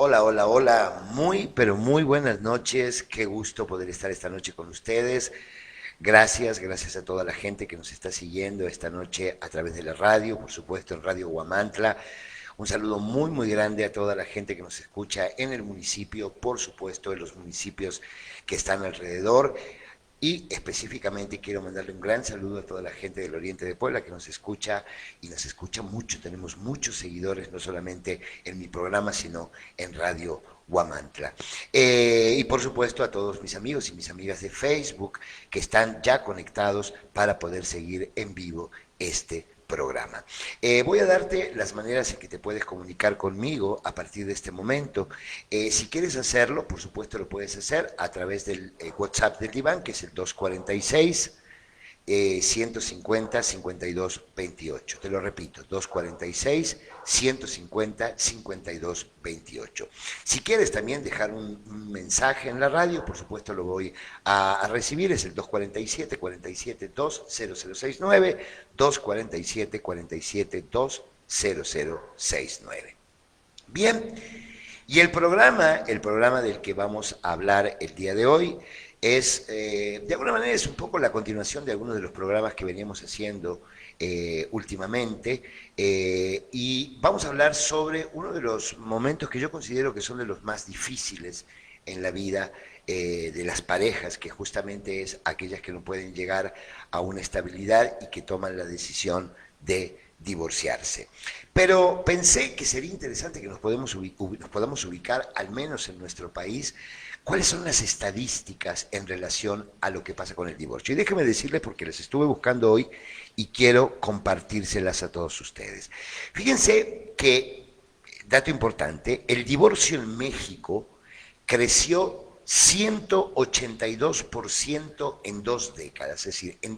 Hola, hola, hola. Muy, pero muy buenas noches. Qué gusto poder estar esta noche con ustedes. Gracias a toda la gente que nos está siguiendo esta noche a través de la radio, por supuesto en Radio Huamantla. Un saludo muy, muy grande a toda la gente que nos escucha en el municipio, por supuesto en los municipios que están alrededor. Y específicamente quiero mandarle un gran saludo a toda la gente del Oriente de Puebla que nos escucha y nos escucha mucho. Tenemos muchos seguidores, no solamente en mi programa, sino en Radio Huamantla. Y por supuesto a todos mis amigos y mis amigas de Facebook que están ya conectados para poder seguir en vivo este programa. Voy a darte las maneras en que te puedes comunicar conmigo a partir de este momento. Si quieres hacerlo, por supuesto lo puedes hacer a través del WhatsApp del Diván, que es el 246 150 52 28. Te lo repito, 246 150 52 28. Si quieres también dejar un mensaje en la radio, por supuesto lo voy a recibir, es el 247 47 20069, 247 47 20069. Bien, y el programa del que vamos a hablar el día de hoy es, de alguna manera, es un poco la continuación de algunos de los programas que veníamos haciendo últimamente, y vamos a hablar sobre uno de los momentos que yo considero que son de los más difíciles en la vida de las parejas, que justamente es aquellas que no pueden llegar a una estabilidad y que toman la decisión de divorciarse. Pero pensé que sería interesante que nos podamos ubicar, al menos en nuestro país, cuáles son las estadísticas en relación a lo que pasa con el divorcio. Y déjenme decirles, porque les estuve buscando hoy y quiero compartírselas a todos ustedes. Fíjense que, dato importante, el divorcio en México creció 182% en 2 décadas, es decir, en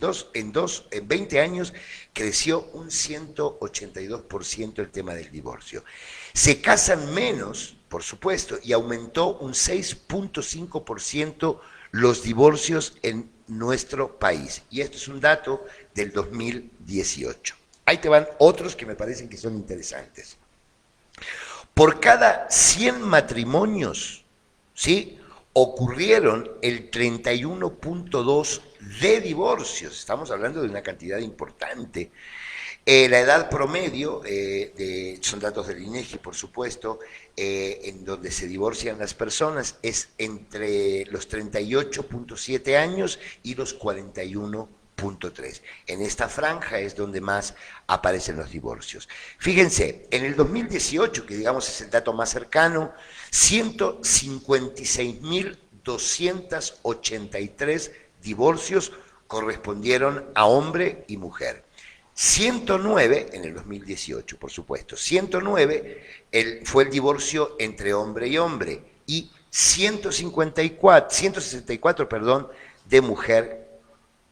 20 años creció un 182% el tema del divorcio. Se casan menos, por supuesto, y aumentó un 6.5% los divorcios en nuestro país. Y esto es un dato del 2018. Ahí te van otros que me parecen que son interesantes. Por cada 100 matrimonios, ¿sí?, ocurrieron el 31.2 de divorcios. Estamos hablando de una cantidad importante. La edad promedio, son datos del INEGI, por supuesto, en donde se divorcian las personas, es entre los 38.7 años y los 41.3. En esta franja es donde más aparecen los divorcios. Fíjense, en el 2018, que digamos es el dato más cercano, 156.283 divorcios correspondieron a hombre y mujer. 109 en el 2018, por supuesto. 109 fue el divorcio entre hombre y hombre y 164, perdón, de mujer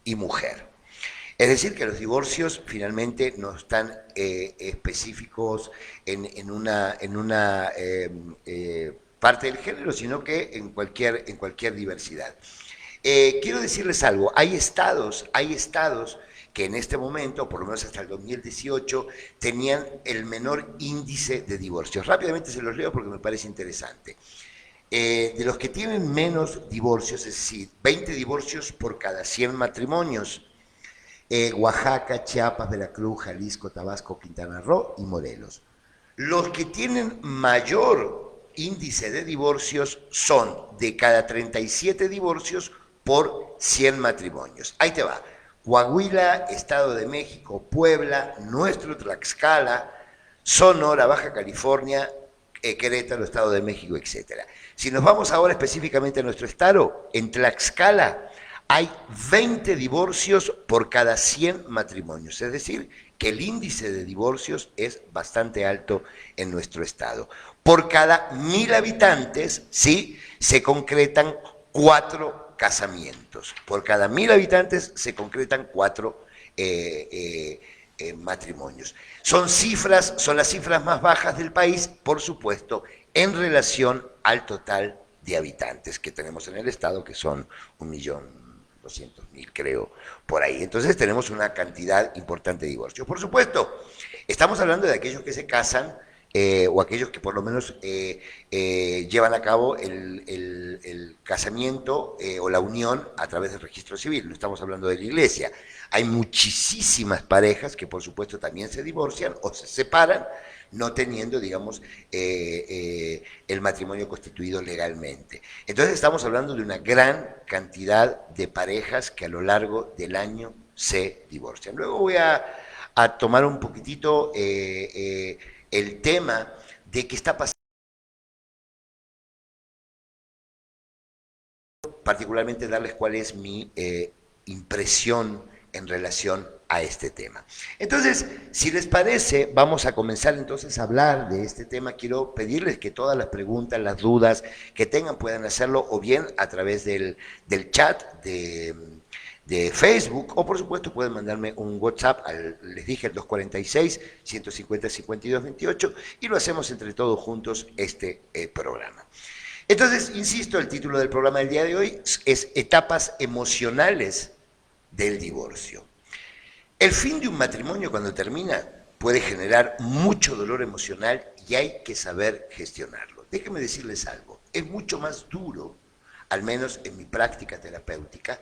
y mujer. Es decir, que los divorcios finalmente no están específicos en una parte del género, sino que en cualquier diversidad. Quiero decirles algo, hay estados que en este momento, por lo menos hasta el 2018, tenían el menor índice de divorcios. Rápidamente se los leo porque me parece interesante. De los que tienen menos divorcios, es decir, 20 divorcios por cada 100 matrimonios, Oaxaca, Chiapas, Veracruz, Jalisco, Tabasco, Quintana Roo y Morelos. Los que tienen mayor índice de divorcios son de cada 37 divorcios por 100 matrimonios. Ahí te va. Coahuila, Estado de México, Puebla, nuestro Tlaxcala, Sonora, Baja California, Querétaro, Estado de México, etc. Si nos vamos ahora específicamente a nuestro estado, en Tlaxcala hay 20 divorcios por cada 100 matrimonios, es decir, que el índice de divorcios es bastante alto en nuestro estado. Por cada 1.000 habitantes, sí, se concretan 4 casamientos. Por cada 1.000 habitantes se concretan 4 matrimonios. Son las cifras más bajas del país, por supuesto, en relación al total de habitantes que tenemos en el estado, que son 1.200.000, creo, por ahí. Entonces tenemos una cantidad importante de divorcios. Por supuesto, estamos hablando de aquellos que se casan o aquellos que por lo menos llevan a cabo el casamiento o la unión a través del registro civil. No estamos hablando de la iglesia. Hay muchísimas parejas que por supuesto también se divorcian o se separan, no teniendo, digamos, el matrimonio constituido legalmente. Entonces estamos hablando de una gran cantidad de parejas que a lo largo del año se divorcian. Luego voy a tomar un poquitito el tema de qué está pasando, particularmente darles cuál es mi impresión en relación a este tema. Entonces, si les parece, vamos a comenzar entonces a hablar de este tema. Quiero pedirles que todas las preguntas, las dudas que tengan puedan hacerlo o bien a través del chat de Facebook, o por supuesto pueden mandarme un WhatsApp, les dije el 246-150-5228, y lo hacemos entre todos juntos este programa. Entonces, insisto, el título del programa del día de hoy es Etapas emocionales del divorcio. El fin de un matrimonio cuando termina puede generar mucho dolor emocional y hay que saber gestionarlo. Déjenme decirles algo, es mucho más duro, al menos en mi práctica terapéutica,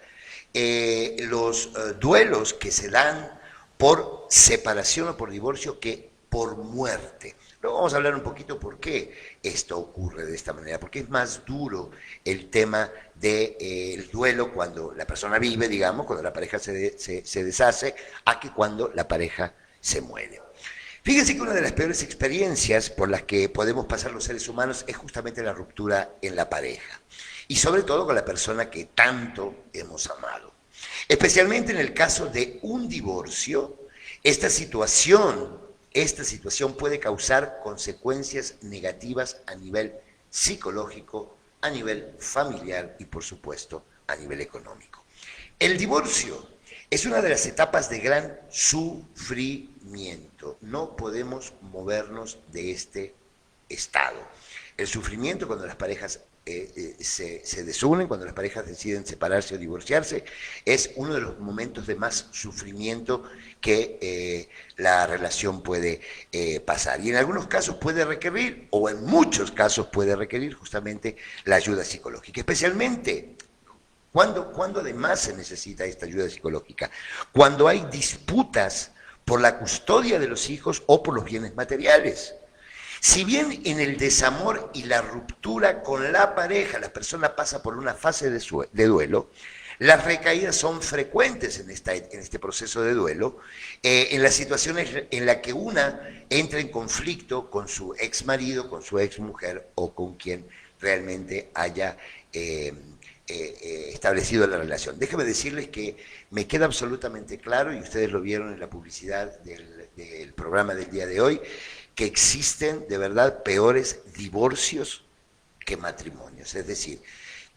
los duelos que se dan por separación o por divorcio que por muerte. Luego vamos a hablar un poquito por qué esto ocurre de esta manera, porque es más duro el tema del duelo cuando la persona vive, digamos, cuando la pareja se deshace, a que cuando la pareja se muere. Fíjense que una de las peores experiencias por las que podemos pasar los seres humanos es justamente la ruptura en la pareja, y sobre todo con la persona que tanto hemos amado. Especialmente en el caso de un divorcio, esta situación puede causar consecuencias negativas a nivel psicológico, a nivel familiar y por supuesto a nivel económico. El divorcio es una de las etapas de gran sufrimiento. No podemos movernos de este estado. El sufrimiento cuando las parejas se desunen, cuando las parejas deciden separarse o divorciarse, es uno de los momentos de más sufrimiento que la relación puede pasar. Y en algunos casos puede requerir, o en muchos casos puede requerir justamente la ayuda psicológica, especialmente ¿cuándo además se necesita esta ayuda psicológica? Cuando hay disputas por la custodia de los hijos o por los bienes materiales. Si bien en el desamor y la ruptura con la pareja la persona pasa por una fase de duelo, las recaídas son frecuentes en este proceso de duelo, en las situaciones en las que una entra en conflicto con su ex marido, con su ex mujer o con quien realmente haya establecido la relación. Déjenme decirles que me queda absolutamente claro, y ustedes lo vieron en la publicidad del programa del día de hoy, que existen de verdad peores divorcios que matrimonios. Es decir,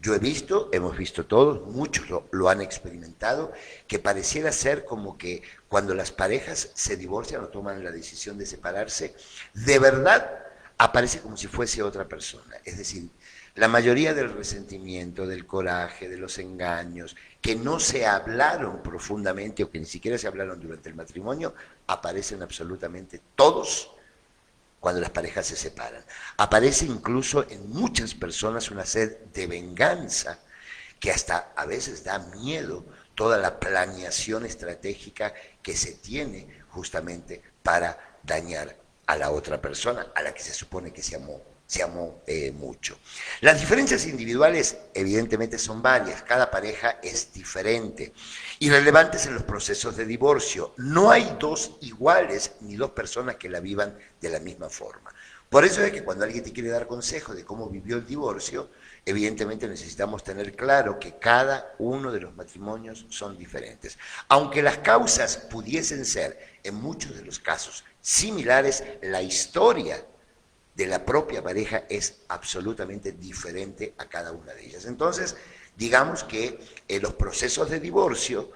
yo he visto, hemos visto todos, muchos lo han experimentado, que pareciera ser como que cuando las parejas se divorcian o toman la decisión de separarse, de verdad aparece como si fuese otra persona. Es decir, la mayoría del resentimiento, del coraje, de los engaños, que no se hablaron profundamente o que ni siquiera se hablaron durante el matrimonio, aparecen absolutamente todos cuando las parejas se separan. Aparece incluso en muchas personas una sed de venganza que hasta a veces da miedo toda la planeación estratégica que se tiene justamente para dañar a la otra persona, a la que se supone que se amó mucho. Las diferencias individuales evidentemente son varias, cada pareja es diferente y relevantes en los procesos de divorcio. No hay dos iguales ni dos personas que la vivan de la misma forma. Por eso es que cuando alguien te quiere dar consejo de cómo vivió el divorcio, evidentemente necesitamos tener claro que cada uno de los matrimonios son diferentes. Aunque las causas pudiesen ser, en muchos de los casos, similares, la historia de la propia pareja es absolutamente diferente a cada una de ellas. Entonces, digamos que los procesos de divorcio,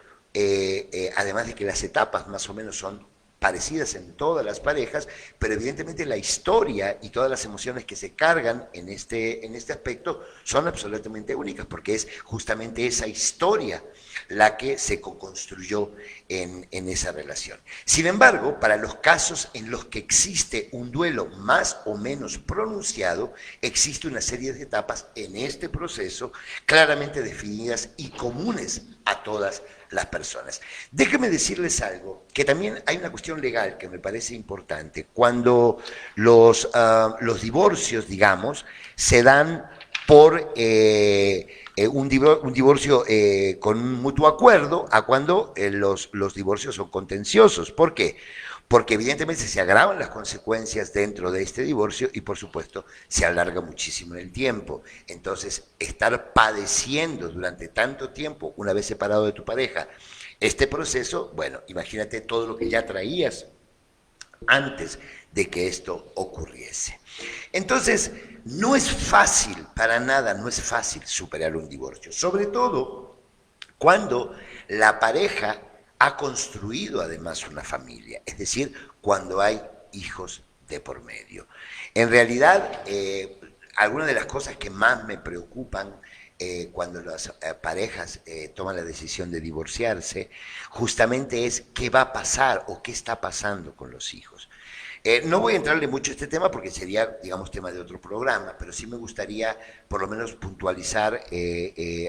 además de que las etapas más o menos son parecidas en todas las parejas, pero evidentemente la historia y todas las emociones que se cargan en este aspecto son absolutamente únicas, porque es justamente esa historia la que se co-construyó en esa relación. Sin embargo, para los casos en los que existe un duelo más o menos pronunciado, existe una serie de etapas en este proceso claramente definidas y comunes a todas las personas. Déjenme decirles algo, que también hay una cuestión legal que me parece importante. Cuando los divorcios, digamos, se dan por un divorcio con un mutuo acuerdo, a cuando los divorcios son contenciosos. ¿Por qué? Porque evidentemente se agravan las consecuencias dentro de este divorcio y por supuesto se alarga muchísimo en el tiempo. Entonces, estar padeciendo durante tanto tiempo, una vez separado de tu pareja, este proceso, bueno, imagínate todo lo que ya traías antes de que esto ocurriese. Entonces, no es fácil, para nada, no es fácil superar un divorcio, sobre todo cuando la pareja ha construido además una familia, es decir, cuando hay hijos de por medio. En realidad, algunas de las cosas que más me preocupan cuando las parejas toman la decisión de divorciarse, justamente es qué va a pasar o qué está pasando con los hijos. No voy a entrarle mucho a este tema porque sería, digamos, tema de otro programa, pero sí me gustaría por lo menos puntualizar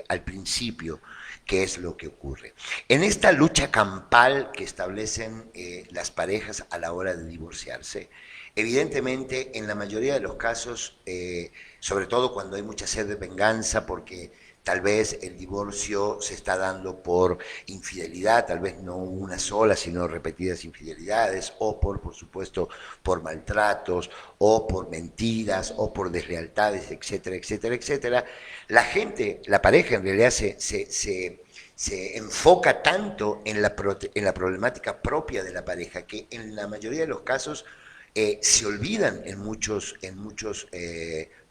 al principio qué es lo que ocurre. En esta lucha campal que establecen las parejas a la hora de divorciarse, evidentemente en la mayoría de los casos, sobre todo cuando hay mucha sed de venganza porque tal vez el divorcio se está dando por infidelidad, tal vez no una sola, sino repetidas infidelidades, o por supuesto, por maltratos, o por mentiras, o por deslealtades, etcétera, etcétera, etcétera. La gente, la pareja en realidad se enfoca tanto en la problemática propia de la pareja que en la mayoría de los casos se olvidan en muchos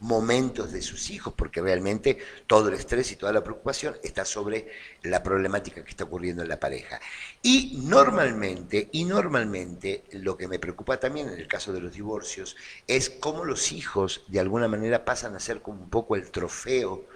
momentos de sus hijos, porque realmente todo el estrés y toda la preocupación está sobre la problemática que está ocurriendo en la pareja. Y normalmente, lo que me preocupa también en el caso de los divorcios es cómo los hijos de alguna manera pasan a ser como un poco el trofeo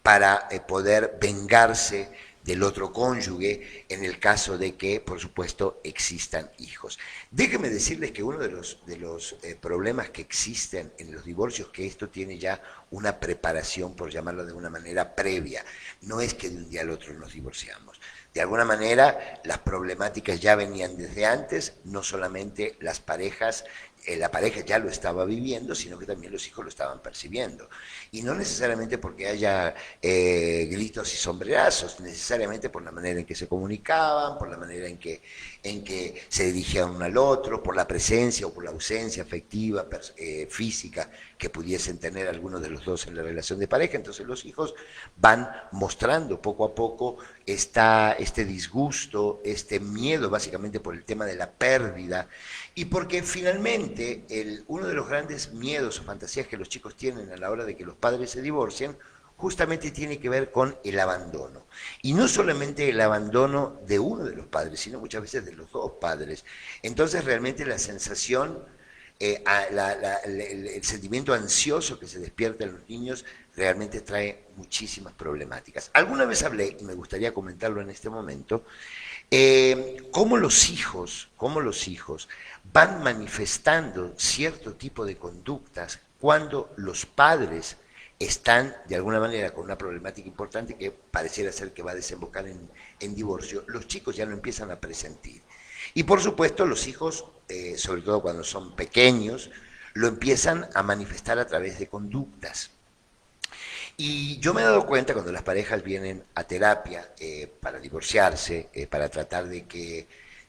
para poder vengarse del otro cónyuge en el caso de que, por supuesto, existan hijos. Déjenme decirles que uno de los problemas que existen en los divorcios, que esto tiene ya una preparación, por llamarlo de una manera previa, no es que de un día al otro nos divorciamos. De alguna manera, las problemáticas ya venían desde antes, no solamente las parejas, la pareja ya lo estaba viviendo, sino que también los hijos lo estaban percibiendo. Y no necesariamente porque haya gritos y sombrerazos, necesariamente por la manera en que se comunicaban, por la manera en que se dirigían uno al otro, por la presencia o por la ausencia afectiva, física, que pudiesen tener algunos de los dos en la relación de pareja. Entonces los hijos van mostrando poco a poco este disgusto, este miedo básicamente por el tema de la pérdida, y porque finalmente uno de los grandes miedos o fantasías que los chicos tienen a la hora de que los padres se divorcian justamente tiene que ver con el abandono. Y no solamente el abandono de uno de los padres, sino muchas veces de los dos padres. Entonces realmente la sensación, el sentimiento ansioso que se despierta en los niños realmente trae muchísimas problemáticas. Alguna vez hablé, y me gustaría comentarlo en este momento, cómo los hijos van manifestando cierto tipo de conductas cuando los padres están de alguna manera con una problemática importante que pareciera ser que va a desembocar en divorcio. Los chicos ya lo empiezan a presentir. Y por supuesto los hijos, sobre todo cuando son pequeños, lo empiezan a manifestar a través de conductas. Y yo me he dado cuenta cuando las parejas vienen a terapia para divorciarse, para tratar de que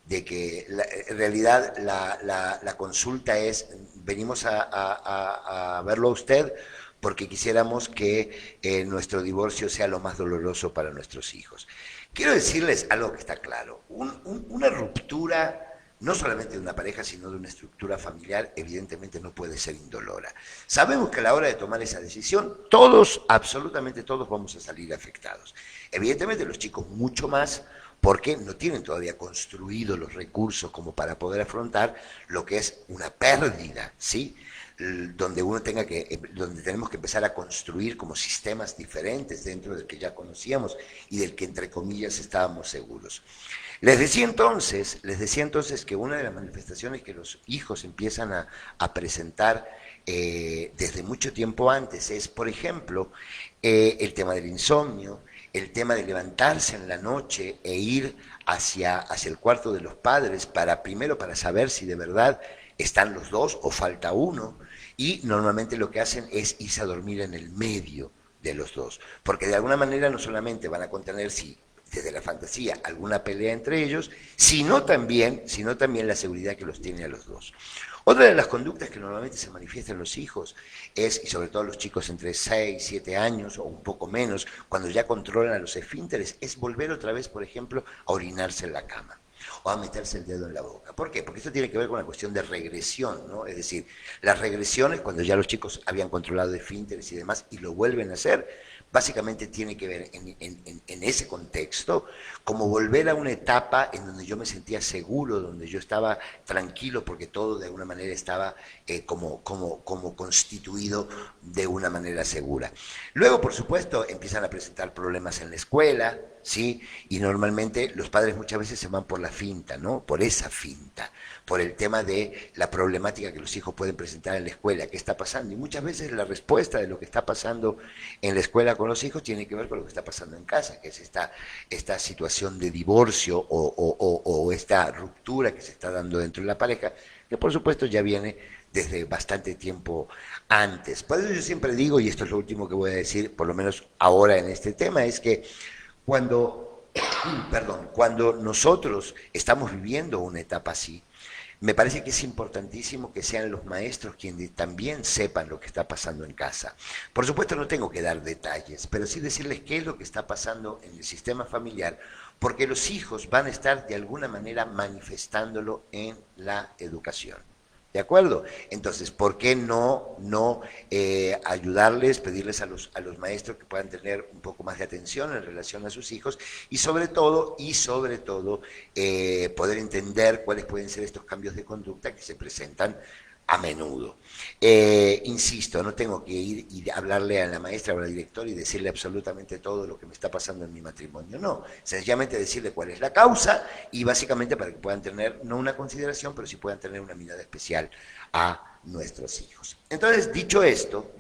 en realidad la consulta es, venimos a verlo a usted porque quisiéramos que nuestro divorcio sea lo más doloroso para nuestros hijos. Quiero decirles algo que está claro, una ruptura no solamente de una pareja, sino de una estructura familiar, evidentemente no puede ser indolora. Sabemos que a la hora de tomar esa decisión, todos, absolutamente todos, vamos a salir afectados. Evidentemente los chicos mucho más, porque no tienen todavía construido los recursos como para poder afrontar lo que es una pérdida, ¿sí? Donde donde tenemos que empezar a construir como sistemas diferentes dentro del que ya conocíamos y del que entre comillas estábamos seguros. Les decía entonces que una de las manifestaciones que los hijos empiezan a presentar desde mucho tiempo antes es, por ejemplo, el tema del insomnio, el tema de levantarse en la noche e ir hacia el cuarto de los padres primero para saber si de verdad están los dos o falta uno, y normalmente lo que hacen es irse a dormir en el medio de los dos, porque de alguna manera no solamente van a contener si desde la fantasía alguna pelea entre ellos, sino también la seguridad que los tiene a los dos. Otra de las conductas que normalmente se manifiestan en los hijos es, y sobre todo los chicos entre 6, 7 años o un poco menos, cuando ya controlan a los esfínteres, es volver otra vez, por ejemplo, a orinarse en la cama o a meterse el dedo en la boca. ¿Por qué? Porque esto tiene que ver con la cuestión de regresión, ¿no? Es decir, las regresiones, cuando ya los chicos habían controlado esfínteres y demás, y lo vuelven a hacer, básicamente tiene que ver en ese contexto, como volver a una etapa en donde yo me sentía seguro, donde yo estaba tranquilo, porque todo de alguna manera estaba como constituido de una manera segura. Luego, por supuesto, empiezan a presentar problemas en la escuela, ¿sí? Y normalmente los padres muchas veces se van por la finta, ¿no? Por esa finta, por el tema de la problemática que los hijos pueden presentar en la escuela, qué está pasando. Y muchas veces la respuesta de lo que está pasando en la escuela con los hijos tiene que ver con lo que está pasando en casa, que es esta situación de divorcio o esta ruptura que se está dando dentro de la pareja, que por supuesto ya viene desde bastante tiempo antes. Por eso yo siempre digo, y esto es lo último que voy a decir, por lo menos ahora en este tema, es que cuando nosotros estamos viviendo una etapa así, me parece que es importantísimo que sean los maestros quienes también sepan lo que está pasando en casa. Por supuesto no tengo que dar detalles, pero sí decirles qué es lo que está pasando en el sistema familiar, porque los hijos van a estar de alguna manera manifestándolo en la educación. ¿De acuerdo? Entonces, ¿por qué no ayudarles, pedirles a los maestros que puedan tener un poco más de atención en relación a sus hijos y sobre todo, poder entender cuáles pueden ser estos cambios de conducta que se presentan a menudo? Insisto, no tengo que ir y hablarle a la maestra o al director y decirle absolutamente todo lo que me está pasando en mi matrimonio, no, sencillamente decirle cuál es la causa y básicamente para que puedan tener, no una consideración, pero sí puedan tener una mirada especial a nuestros hijos. Entonces, dicho esto,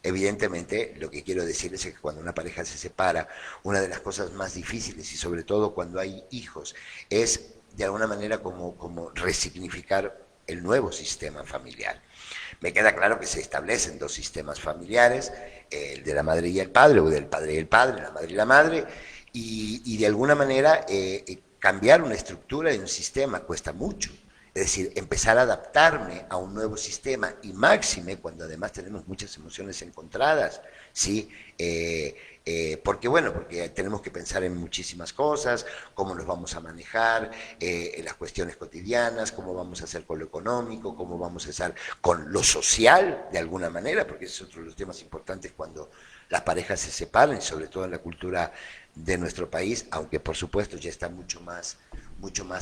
evidentemente lo que quiero decirles es que cuando una pareja se separa, una de las cosas más difíciles y sobre todo cuando hay hijos, es de alguna manera como resignificar el nuevo sistema familiar. Me queda claro que se establecen dos sistemas familiares, el de la madre y el padre, o del padre y el padre, la madre y la madre, y de alguna manera cambiar una estructura de un sistema cuesta mucho. Es decir, empezar a adaptarme a un nuevo sistema y máxime cuando además tenemos muchas emociones encontradas, ¿sí? Porque tenemos que pensar en muchísimas cosas, cómo nos vamos a manejar, en las cuestiones cotidianas, cómo vamos a hacer con lo económico, cómo vamos a hacer con lo social, de alguna manera, porque ese es otro de los temas importantes cuando las parejas se separan, sobre todo en la cultura de nuestro país, aunque por supuesto ya está mucho más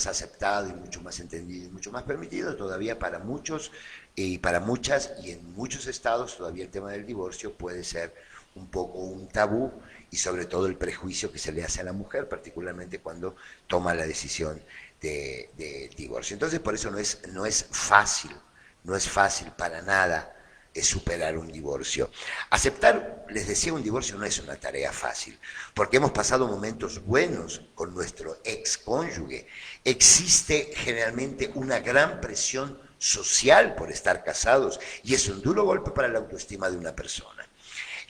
aceptado y mucho más entendido y mucho más permitido todavía para muchos y para muchas, y en muchos estados todavía el tema del divorcio puede ser un poco un tabú, y sobre todo el prejuicio que se le hace a la mujer, particularmente cuando toma la decisión de divorcio. Entonces por eso no es fácil para nada superar un divorcio. Aceptar, les decía, un divorcio no es una tarea fácil, porque hemos pasado momentos buenos con nuestro excónyuge. Existe generalmente una gran presión social por estar casados y es un duro golpe para la autoestima de una persona.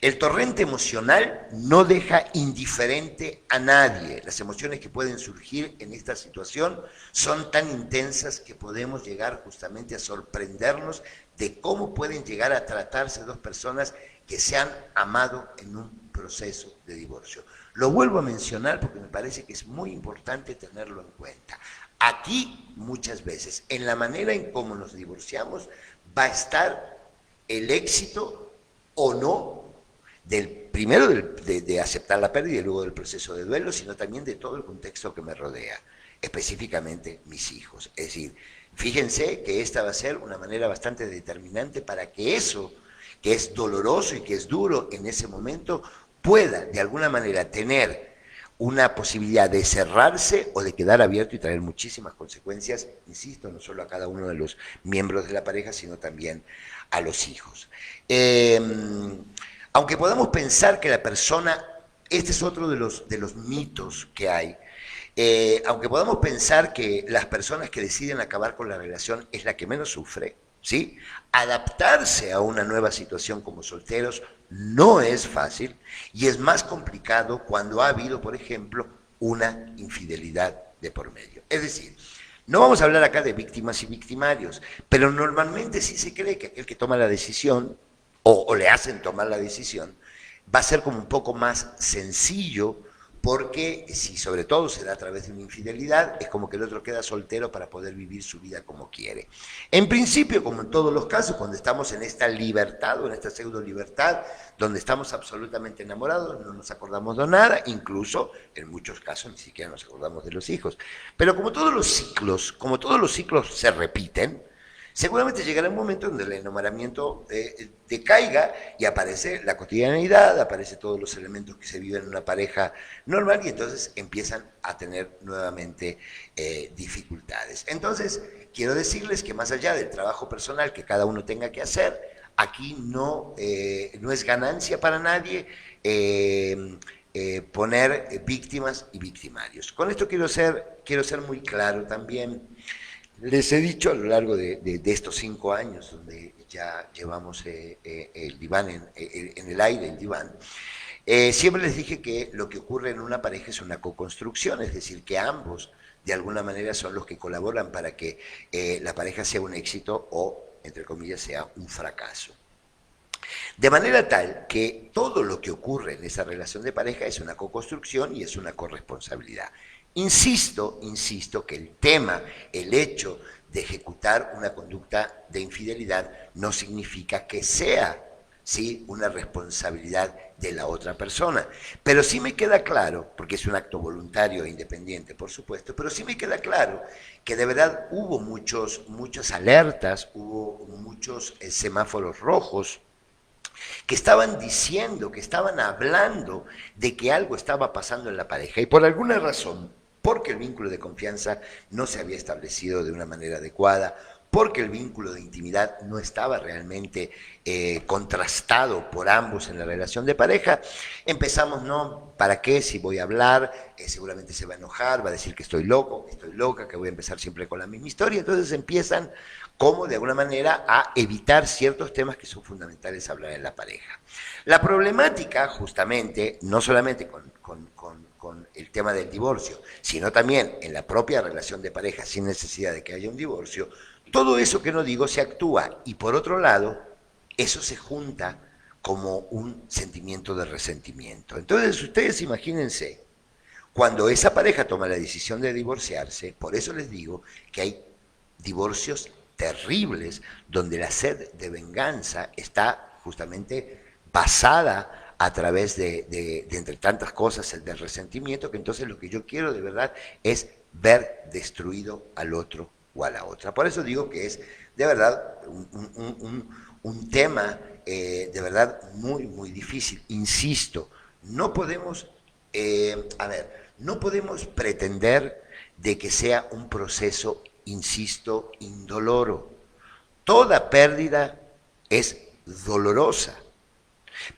El torrente emocional no deja indiferente a nadie. Las emociones que pueden surgir en esta situación son tan intensas que podemos llegar justamente a sorprendernos de cómo pueden llegar a tratarse dos personas que se han amado en un proceso de divorcio. Lo vuelvo a mencionar porque me parece que es muy importante tenerlo en cuenta. Aquí, muchas veces, en la manera en cómo nos divorciamos, va a estar el éxito o no primero de aceptar la pérdida y luego del proceso de duelo, sino también de todo el contexto que me rodea, específicamente mis hijos. Es decir, fíjense que esta va a ser una manera bastante determinante para que eso, que es doloroso y que es duro en ese momento, pueda de alguna manera tener una posibilidad de cerrarse o de quedar abierto y traer muchísimas consecuencias, insisto, no solo a cada uno de los miembros de la pareja, sino también a los hijos. Aunque podamos pensar que la persona, este es otro de los mitos que hay, aunque podamos pensar que las personas que deciden acabar con la relación es la que menos sufre, ¿sí? Adaptarse a una nueva situación como solteros no es fácil y es más complicado cuando ha habido, por ejemplo, una infidelidad de por medio. Es decir, no vamos a hablar acá de víctimas y victimarios, pero normalmente sí se cree que aquel que toma la decisión o le hacen tomar la decisión va a ser como un poco más sencillo, porque si sobre todo se da a través de una infidelidad, es como que el otro queda soltero para poder vivir su vida como quiere. En principio, como en todos los casos, cuando estamos en esta libertad o en esta pseudo libertad, donde estamos absolutamente enamorados, no nos acordamos de nada, incluso en muchos casos ni siquiera nos acordamos de los hijos. Pero como todos los ciclos se repiten, seguramente llegará un momento donde el enamoramiento decaiga y aparece la cotidianidad, aparecen todos los elementos que se viven en una pareja normal y entonces empiezan a tener nuevamente dificultades. Entonces, quiero decirles que más allá del trabajo personal que cada uno tenga que hacer, aquí no es ganancia para nadie poner víctimas y victimarios. Con esto quiero ser muy claro también. Les he dicho a lo largo de estos 5 años, donde ya llevamos el diván en el aire, el diván, siempre les dije que lo que ocurre en una pareja es una co-construcción, es decir, que ambos de alguna manera son los que colaboran para que la pareja sea un éxito o, entre comillas, sea un fracaso. De manera tal que todo lo que ocurre en esa relación de pareja es una co-construcción y es una corresponsabilidad. Insisto que el tema, el hecho de ejecutar una conducta de infidelidad no significa que sea, ¿sí?, una responsabilidad de la otra persona. Pero sí me queda claro, porque es un acto voluntario e independiente, por supuesto, pero sí me queda claro que de verdad hubo muchas alertas, hubo muchos semáforos rojos, que estaban diciendo, que estaban hablando de que algo estaba pasando en la pareja y por alguna razón, porque el vínculo de confianza no se había establecido de una manera adecuada, porque el vínculo de intimidad no estaba realmente contrastado por ambos en la relación de pareja, empezamos, no, ¿para qué? Si voy a hablar, seguramente se va a enojar, va a decir que estoy loco, que estoy loca, que voy a empezar siempre con la misma historia, entonces empiezan como de alguna manera a evitar ciertos temas que son fundamentales hablar en la pareja. La problemática, justamente, no solamente con el tema del divorcio, sino también en la propia relación de pareja, sin necesidad de que haya un divorcio, todo eso que no digo se actúa y por otro lado, eso se junta como un sentimiento de resentimiento. Entonces, ustedes imagínense, cuando esa pareja toma la decisión de divorciarse, por eso les digo que hay divorcios terribles, donde la sed de venganza está justamente basada a través de entre tantas cosas, el del resentimiento, que entonces lo que yo quiero de verdad es ver destruido al otro o a la otra. Por eso digo que es de verdad un tema de verdad muy, muy difícil. Insisto, no podemos, no podemos pretender de que sea un proceso, insisto, indoloro. Toda pérdida es dolorosa,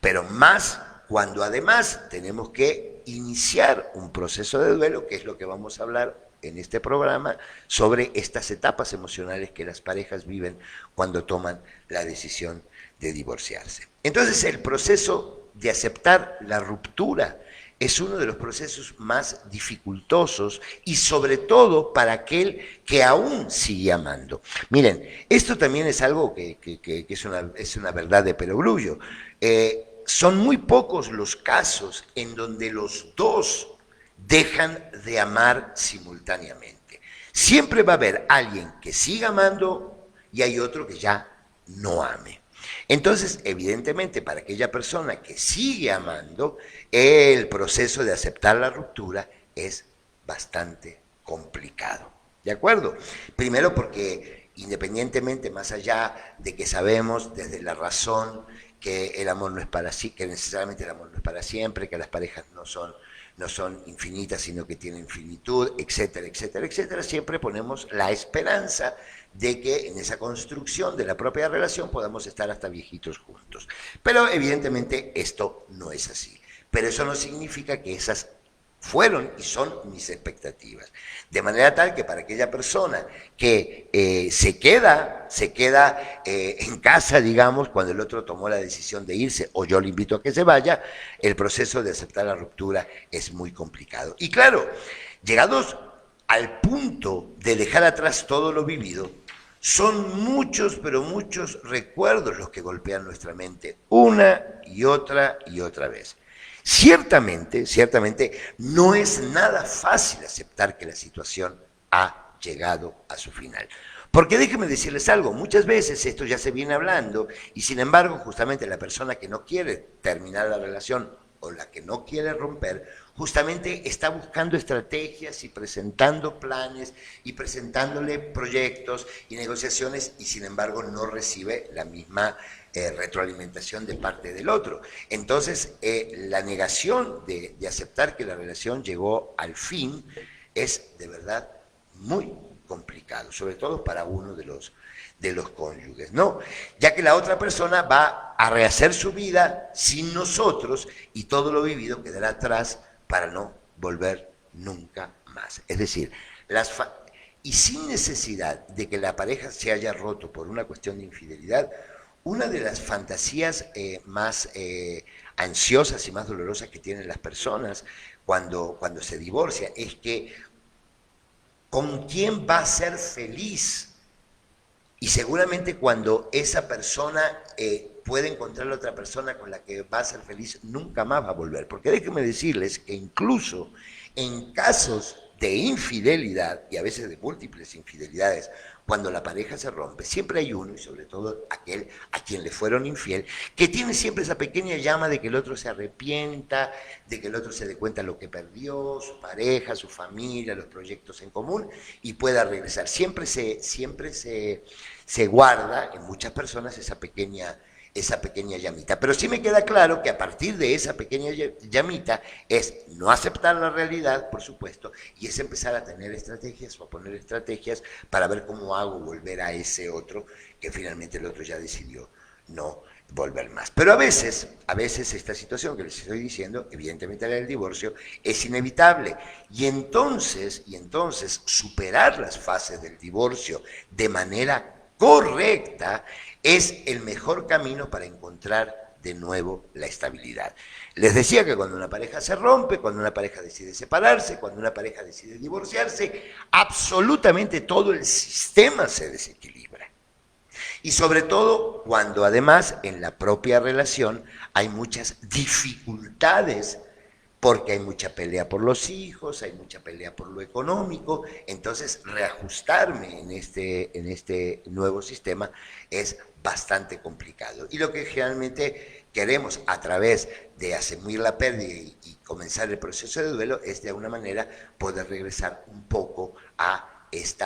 pero más cuando además tenemos que iniciar un proceso de duelo, que es lo que vamos a hablar en este programa, sobre estas etapas emocionales que las parejas viven cuando toman la decisión de divorciarse. Entonces, el proceso de aceptar la ruptura es uno de los procesos más dificultosos y sobre todo para aquel que aún sigue amando. Miren, esto también es algo que es una verdad de perogrullo. Son muy pocos los casos en donde los dos dejan de amar simultáneamente. Siempre va a haber alguien que siga amando y hay otro que ya no ame. Entonces, evidentemente, para aquella persona que sigue amando, el proceso de aceptar la ruptura es bastante complicado. ¿De acuerdo? Primero porque independientemente, más allá de que sabemos desde la razón que el amor no es para sí, que necesariamente el amor no es para siempre, que las parejas no son infinitas, sino que tienen finitud, etcétera, etcétera, etcétera, siempre ponemos la esperanza de que en esa construcción de la propia relación podamos estar hasta viejitos juntos. Pero evidentemente esto no es así. Pero eso no significa que esas fueron y son mis expectativas. De manera tal que para aquella persona que se queda en casa, digamos, cuando el otro tomó la decisión de irse, o yo le invito a que se vaya, el proceso de aceptar la ruptura es muy complicado. Y claro, llegados al punto de dejar atrás todo lo vivido, son muchos, pero muchos recuerdos los que golpean nuestra mente una y otra vez. Ciertamente, no es nada fácil aceptar que la situación ha llegado a su final. Porque déjenme decirles algo, muchas veces esto ya se viene hablando y sin embargo justamente la persona que no quiere terminar la relación o la que no quiere romper, justamente está buscando estrategias y presentando planes y presentándole proyectos y negociaciones y sin embargo no recibe la misma retroalimentación de parte del otro. Entonces, la negación de aceptar que la relación llegó al fin es de verdad muy complicado, sobre todo para uno de los cónyuges, ¿no? Ya que la otra persona va a rehacer su vida sin nosotros y todo lo vivido quedará atrás para no volver nunca más. Es decir, y sin necesidad de que la pareja se haya roto por una cuestión de infidelidad, una de las fantasías más ansiosas y más dolorosas que tienen las personas cuando se divorcia es que ¿con quién va a ser feliz? Y seguramente cuando esa persona puede encontrar a otra persona con la que va a ser feliz, nunca más va a volver. Porque déjenme decirles que incluso en casos de infidelidad, y a veces de múltiples infidelidades, cuando la pareja se rompe, siempre hay uno, y sobre todo aquel a quien le fueron infiel, que tiene siempre esa pequeña llama de que el otro se arrepienta, de que el otro se dé cuenta de lo que perdió, su pareja, su familia, los proyectos en común, y pueda regresar. Siempre se guarda en muchas personas esa pequeña llamita. Pero sí me queda claro que a partir de esa pequeña llamita es no aceptar la realidad, por supuesto, y es empezar a tener estrategias o a poner estrategias para ver cómo hago volver a ese otro que finalmente el otro ya decidió no volver más. Pero a veces esta situación que les estoy diciendo, evidentemente la del divorcio, es inevitable. Y entonces superar las fases del divorcio de manera correcta es el mejor camino para encontrar de nuevo la estabilidad. Les decía que cuando una pareja se rompe, cuando una pareja decide separarse, cuando una pareja decide divorciarse, absolutamente todo el sistema se desequilibra. Y sobre todo cuando además en la propia relación hay muchas dificultades porque hay mucha pelea por los hijos, hay mucha pelea por lo económico, entonces reajustarme en este nuevo sistema es bastante complicado. Y lo que generalmente queremos a través de asumir la pérdida y comenzar el proceso de duelo es de alguna manera poder regresar un poco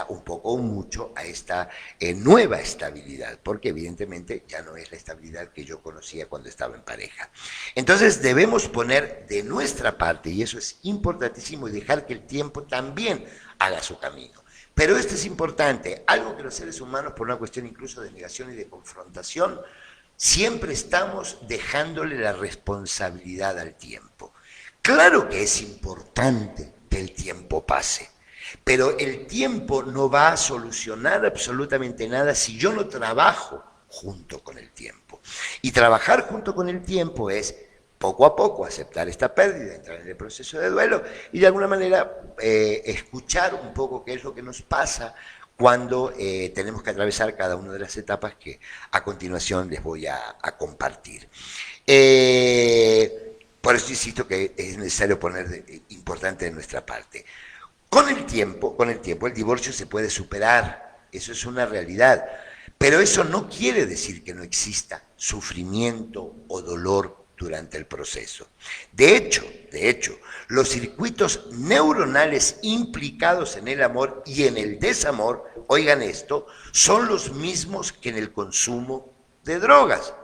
un poco o mucho a esta nueva estabilidad, porque evidentemente ya no es la estabilidad que yo conocía cuando estaba en pareja. Entonces debemos poner de nuestra parte, y eso es importantísimo, y dejar que el tiempo también haga su camino. Pero esto es importante, algo que los seres humanos, por una cuestión incluso de negación y de confrontación, siempre estamos dejándole la responsabilidad al tiempo. Claro que es importante que el tiempo pase, pero el tiempo no va a solucionar absolutamente nada si yo no trabajo junto con el tiempo. Y trabajar junto con el tiempo es poco a poco aceptar esta pérdida, entrar en el proceso de duelo y de alguna manera escuchar un poco qué es lo que nos pasa cuando tenemos que atravesar cada una de las etapas que a continuación les voy a compartir. Por eso insisto que es necesario poner importante de nuestra parte. Con el tiempo, el divorcio se puede superar, eso es una realidad, Pero eso no quiere decir que no exista sufrimiento o dolor durante el proceso. De hecho, los circuitos neuronales implicados en el amor y en el desamor, oigan esto, son los mismos que en el consumo de drogas,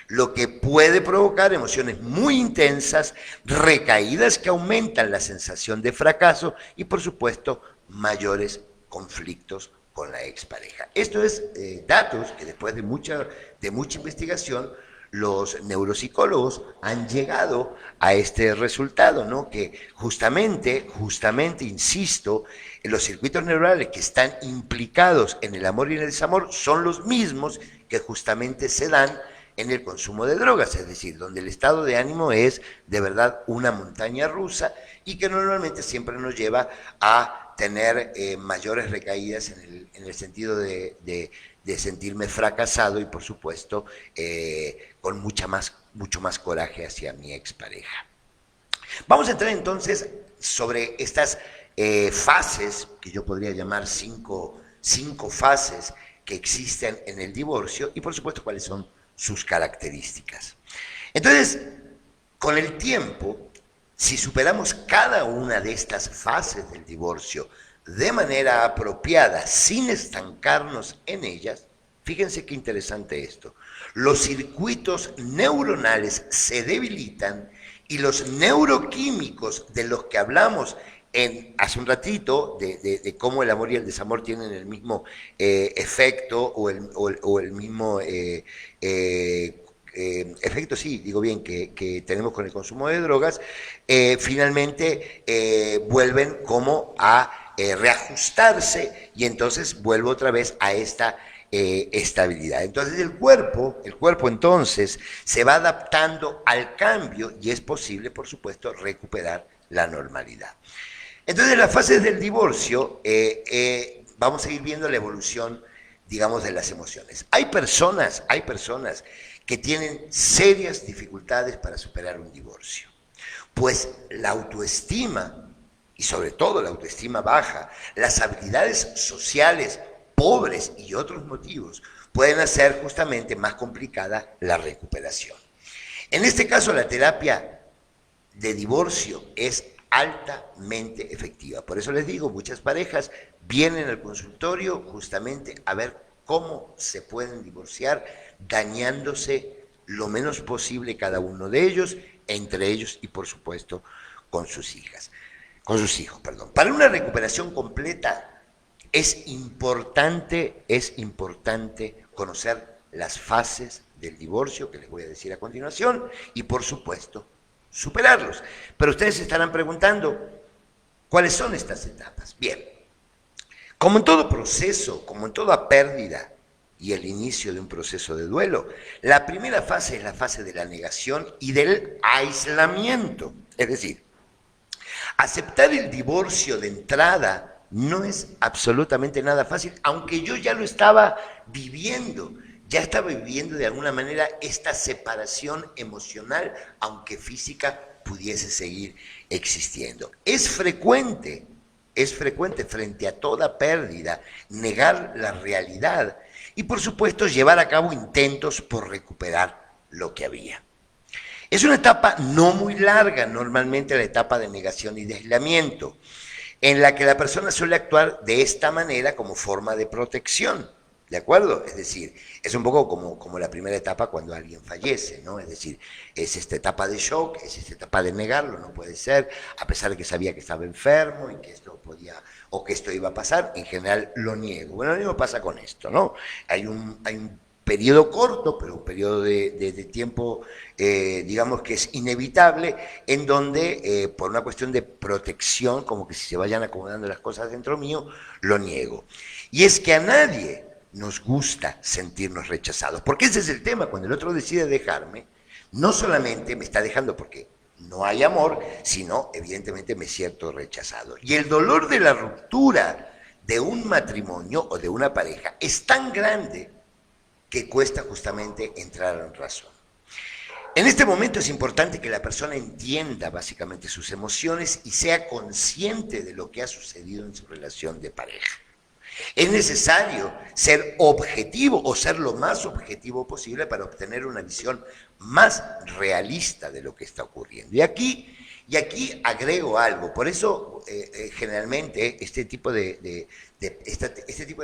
lo que puede provocar emociones muy intensas, recaídas que aumentan la sensación de fracaso y, por supuesto, mayores conflictos con la expareja. Esto es datos que después de mucha investigación los neuropsicólogos han llegado a este resultado, ¿no? Que justamente, insisto, los circuitos neuronales que están implicados en el amor y en el desamor son los mismos que justamente se dan en el consumo de drogas, es decir, donde el estado de ánimo es de verdad una montaña rusa y que normalmente siempre nos lleva a tener mayores recaídas en el sentido de sentirme fracasado y por supuesto con mucho más coraje hacia mi expareja. Vamos a entrar entonces sobre estas fases, que yo podría llamar cinco fases que existen en el divorcio y por supuesto cuáles son sus características. Entonces, con el tiempo, si superamos cada una de estas fases del divorcio de manera apropiada, sin estancarnos en ellas, fíjense qué interesante esto, los circuitos neuronales se debilitan y los neuroquímicos de los que hablamos hace un ratito, de cómo el amor y el desamor tienen el mismo efecto o el mismo efecto, sí, digo bien, que tenemos con el consumo de drogas, finalmente vuelven como a reajustarse y entonces vuelve otra vez a esta estabilidad. Entonces el cuerpo entonces se va adaptando al cambio y es posible, por supuesto, recuperar la normalidad. Entonces, en las fases del divorcio vamos a ir viendo la evolución, digamos, de las emociones. Hay personas que tienen serias dificultades para superar un divorcio, pues la autoestima, y sobre todo la autoestima baja, las habilidades sociales pobres y otros motivos pueden hacer justamente más complicada la recuperación. En este caso, la terapia de divorcio es altamente efectiva. Por eso les digo, muchas parejas vienen al consultorio justamente a ver cómo se pueden divorciar, dañándose lo menos posible cada uno de ellos, entre ellos y por supuesto con sus hijos. Para una recuperación completa es importante conocer las fases del divorcio que les voy a decir a continuación y por supuesto superarlos. Pero ustedes se estarán preguntando, ¿cuáles son estas etapas? Bien, como en todo proceso, como en toda pérdida y el inicio de un proceso de duelo, la primera fase es la fase de la negación y del aislamiento. Es decir, aceptar el divorcio de entrada no es absolutamente nada fácil, aunque yo ya lo estaba viviendo. Ya estaba viviendo de alguna manera esta separación emocional, aunque física pudiese seguir existiendo. Es frecuente frente a toda pérdida negar la realidad y por supuesto llevar a cabo intentos por recuperar lo que había. Es una etapa no muy larga, normalmente la etapa de negación y de aislamiento, en la que la persona suele actuar de esta manera como forma de protección. ¿De acuerdo? Es decir, es un poco como la primera etapa cuando alguien fallece, ¿no? Es decir, es esta etapa de shock, es esta etapa de negarlo, no puede ser, a pesar de que sabía que estaba enfermo y que esto podía, o que esto iba a pasar, en general lo niego. Bueno, lo mismo pasa con esto, ¿no? Hay un periodo corto, pero un periodo de tiempo, digamos que es inevitable, en donde, por una cuestión de protección, como que si se vayan acomodando las cosas dentro mío, lo niego. Y es que a nadie nos gusta sentirnos rechazados, porque ese es el tema, cuando el otro decide dejarme, no solamente me está dejando porque no hay amor, sino evidentemente me siento rechazado. Y el dolor de la ruptura de un matrimonio o de una pareja es tan grande que cuesta justamente entrar en razón. En este momento es importante que la persona entienda básicamente sus emociones y sea consciente de lo que ha sucedido en su relación de pareja. Es necesario ser objetivo o ser lo más objetivo posible para obtener una visión más realista de lo que está ocurriendo. Y aquí agrego algo, por eso generalmente este tipo de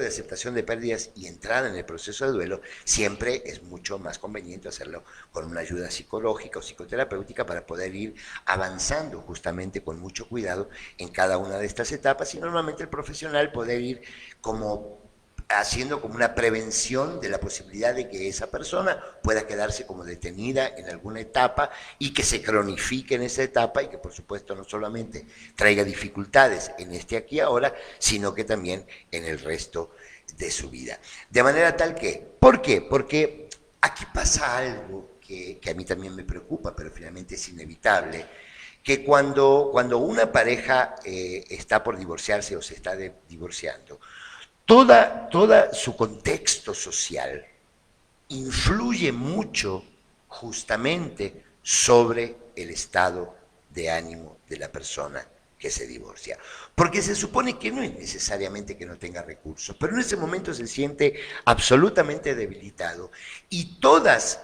aceptación de pérdidas y entrada en el proceso de duelo siempre es mucho más conveniente hacerlo con una ayuda psicológica o psicoterapéutica para poder ir avanzando justamente con mucho cuidado en cada una de estas etapas y normalmente el profesional poder ir como haciendo como una prevención de la posibilidad de que esa persona pueda quedarse como detenida en alguna etapa y que se cronifique en esa etapa y que por supuesto no solamente traiga dificultades en este aquí y ahora, sino que también en el resto de su vida. De manera tal que, ¿por qué? Porque aquí pasa algo que a mí también me preocupa, pero finalmente es inevitable, que cuando una pareja está por divorciarse o se está divorciando, toda su contexto social influye mucho justamente sobre el estado de ánimo de la persona que se divorcia. Porque se supone que no es necesariamente que no tenga recursos, pero en ese momento se siente absolutamente debilitado y todas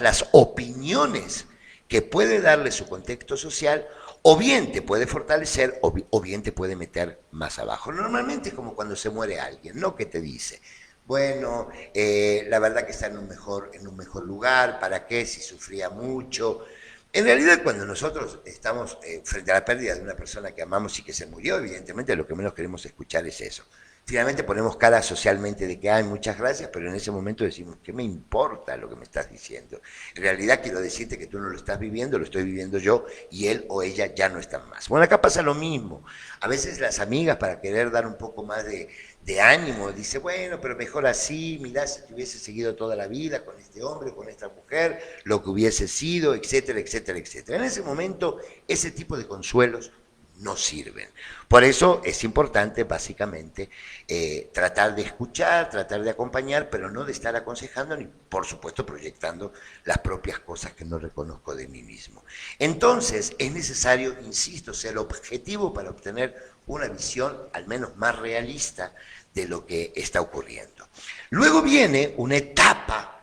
las opiniones que puede darle su contexto social o bien te puede fortalecer o bien te puede meter más abajo. Normalmente es como cuando se muere alguien, ¿no? Que te dice, bueno, la verdad que está en un mejor lugar, ¿para qué? Si sufría mucho. En realidad, cuando nosotros estamos frente a la pérdida de una persona que amamos y que se murió, evidentemente lo que menos queremos escuchar es eso. Finalmente ponemos cara socialmente de que hay muchas gracias, pero en ese momento decimos, ¿qué me importa lo que me estás diciendo? En realidad quiero decirte que tú no lo estás viviendo, lo estoy viviendo yo y él o ella ya no están más. Bueno, acá pasa lo mismo. A veces las amigas para querer dar un poco más de ánimo, dice, bueno, pero mejor así, mirá si te hubiese seguido toda la vida con este hombre, con esta mujer, lo que hubiese sido, etcétera, etcétera, etcétera. En ese momento, ese tipo de consuelos no sirven. Por eso es importante, básicamente, tratar de escuchar, tratar de acompañar, pero no de estar aconsejando ni, por supuesto, proyectando las propias cosas que no reconozco de mí mismo. Entonces, es necesario, insisto, ser objetivo para obtener una visión al menos más realista de lo que está ocurriendo. Luego viene una etapa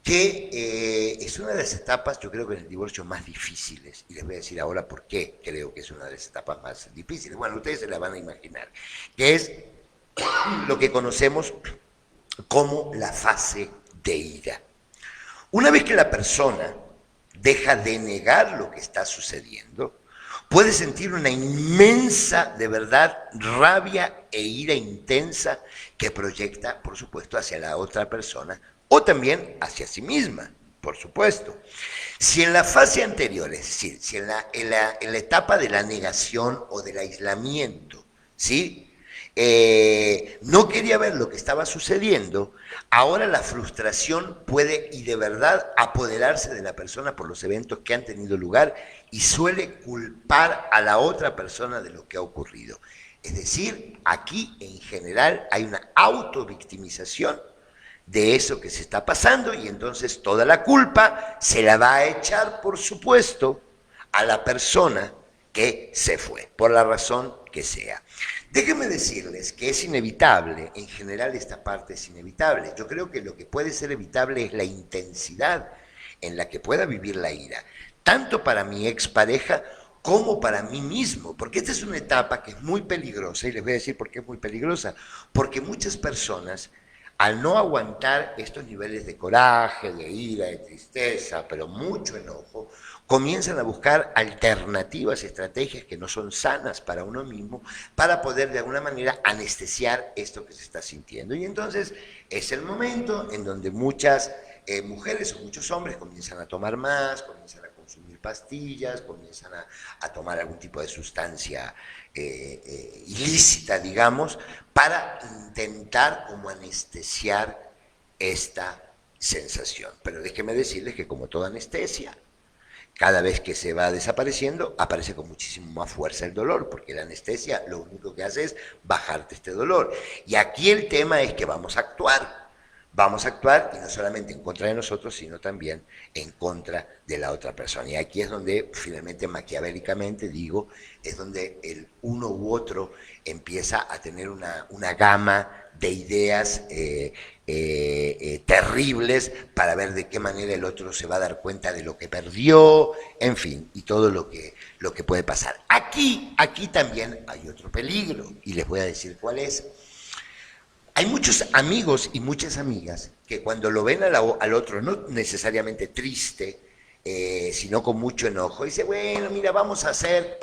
que es una de las etapas, yo creo que en el divorcio más difíciles, y les voy a decir ahora por qué creo que es una de las etapas más difíciles. Bueno, ustedes se la van a imaginar, que es lo que conocemos como la fase de ira. Una vez que la persona deja de negar lo que está sucediendo, puede sentir una inmensa, de verdad, rabia e ira intensa que proyecta, por supuesto, hacia la otra persona o también hacia sí misma, por supuesto. Si en la fase anterior, es decir, si en la etapa de la negación o del aislamiento, ¿sí? No quería ver lo que estaba sucediendo, ahora la frustración puede y de verdad apoderarse de la persona por los eventos que han tenido lugar y suele culpar a la otra persona de lo que ha ocurrido. Es decir, aquí en general hay una autovictimización de eso que se está pasando y entonces toda la culpa se la va a echar, por supuesto, a la persona que se fue, por la razón que sea. Déjenme decirles que es inevitable, en general esta parte es inevitable. Yo creo que lo que puede ser evitable es la intensidad en la que pueda vivir la ira, tanto para mi expareja como para mí mismo, porque esta es una etapa que es muy peligrosa, y les voy a decir por qué es muy peligrosa, porque muchas personas, al no aguantar estos niveles de coraje, de ira, de tristeza, pero mucho enojo, comienzan a buscar alternativas, estrategias que no son sanas para uno mismo, para poder de alguna manera anestesiar esto que se está sintiendo. Y entonces es el momento en donde muchas mujeres o muchos hombres comienzan a tomar más, comienzan a consumir pastillas, comienzan a tomar algún tipo de sustancia ilícita, digamos, para intentar como anestesiar esta sensación. Pero déjenme decirles que como toda anestesia, cada vez que se va desapareciendo, aparece con muchísimo más fuerza el dolor, porque la anestesia lo único que hace es bajarte este dolor. Y aquí el tema es que vamos a actuar. vamos a actuar y no solamente en contra de nosotros, sino también en contra de la otra persona. Y aquí es donde finalmente maquiavélicamente digo, es donde el uno u otro empieza a tener una gama de ideas terribles para ver de qué manera el otro se va a dar cuenta de lo que perdió, en fin, y todo lo que puede pasar. Aquí también hay otro peligro, y les voy a decir cuál es. Hay muchos amigos y muchas amigas que cuando lo ven al otro, no necesariamente triste, sino con mucho enojo, dice, bueno, mira, vamos a hacer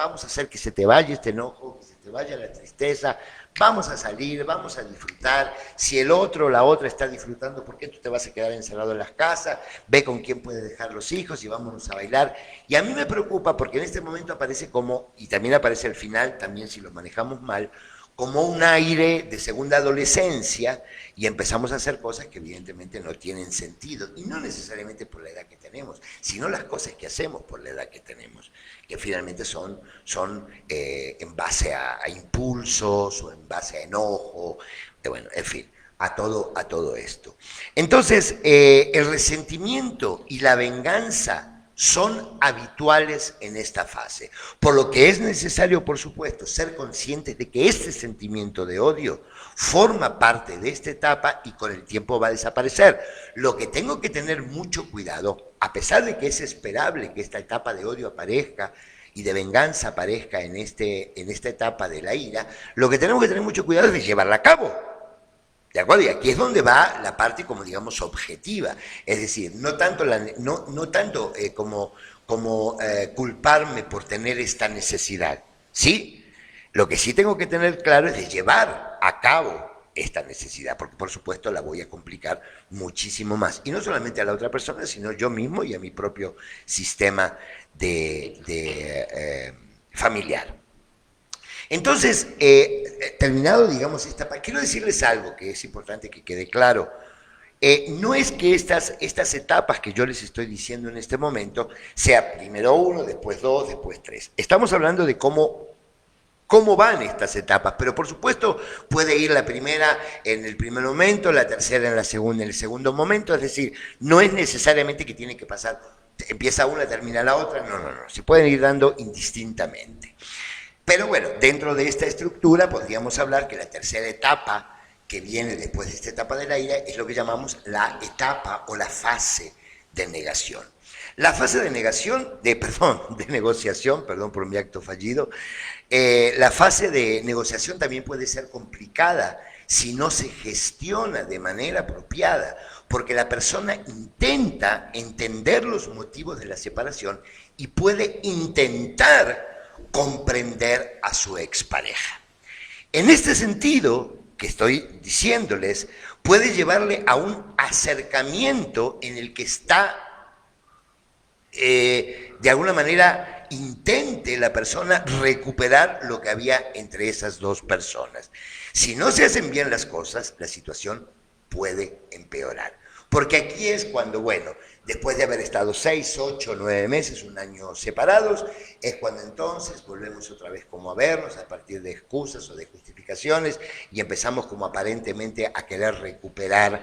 que se te vaya este enojo, que se te vaya la tristeza, vamos a salir, vamos a disfrutar. Si el otro o la otra está disfrutando, ¿por qué tú te vas a quedar encerrado en las casas? Ve con quién puedes dejar los hijos y vámonos a bailar. Y a mí me preocupa porque en este momento aparece como, y también aparece al final, también si lo manejamos mal, como un aire de segunda adolescencia y empezamos a hacer cosas que evidentemente no tienen sentido, y no necesariamente por la edad que tenemos, sino las cosas que hacemos por la edad que tenemos, que finalmente son en base a impulsos o en base a enojo, bueno, en fin, a todo esto. Entonces, el resentimiento y la venganza son habituales en esta fase, por lo que es necesario, por supuesto, ser conscientes de que este sentimiento de odio forma parte de esta etapa y con el tiempo va a desaparecer. Lo que tengo que tener mucho cuidado, a pesar de que es esperable que esta etapa de odio aparezca y de venganza aparezca en esta etapa de la ira, lo que tenemos que tener mucho cuidado es de llevarla a cabo. ¿De acuerdo? Y aquí es donde va la parte, como digamos, objetiva. Es decir, no tanto, como culparme por tener esta necesidad. ¿Sí? Lo que sí tengo que tener claro es de llevar a cabo esta necesidad, porque por supuesto la voy a complicar muchísimo más. Y no solamente a la otra persona, sino yo mismo y a mi propio sistema familiar. Entonces, terminado, digamos, esta parte, quiero decirles algo que es importante que quede claro. No es que estas etapas que yo les estoy diciendo en este momento sea primero uno, después dos, después tres. Estamos hablando de cómo van estas etapas, pero por supuesto puede ir la primera en el primer momento, la tercera en el segundo momento, es decir, no es necesariamente que tiene que pasar, empieza una, termina la otra, no, se pueden ir dando indistintamente. Pero bueno, dentro de esta estructura podríamos hablar que la tercera etapa que viene después de esta etapa de la ira es lo que llamamos la etapa o la fase de negación. La fase de negociación, perdón por mi acto fallido, la fase de negociación también puede ser complicada si no se gestiona de manera apropiada, porque la persona intenta entender los motivos de la separación y puede intentar comprender a su expareja. En este sentido, que estoy diciéndoles, puede llevarle a un acercamiento en el que está, de alguna manera, intente la persona recuperar lo que había entre esas dos personas. Si no se hacen bien las cosas, la situación puede empeorar. Porque aquí es cuando, bueno, después de haber estado 6, 8, 9 meses, un año separados, es cuando entonces volvemos otra vez como a vernos a partir de excusas o de justificaciones y empezamos como aparentemente a querer recuperar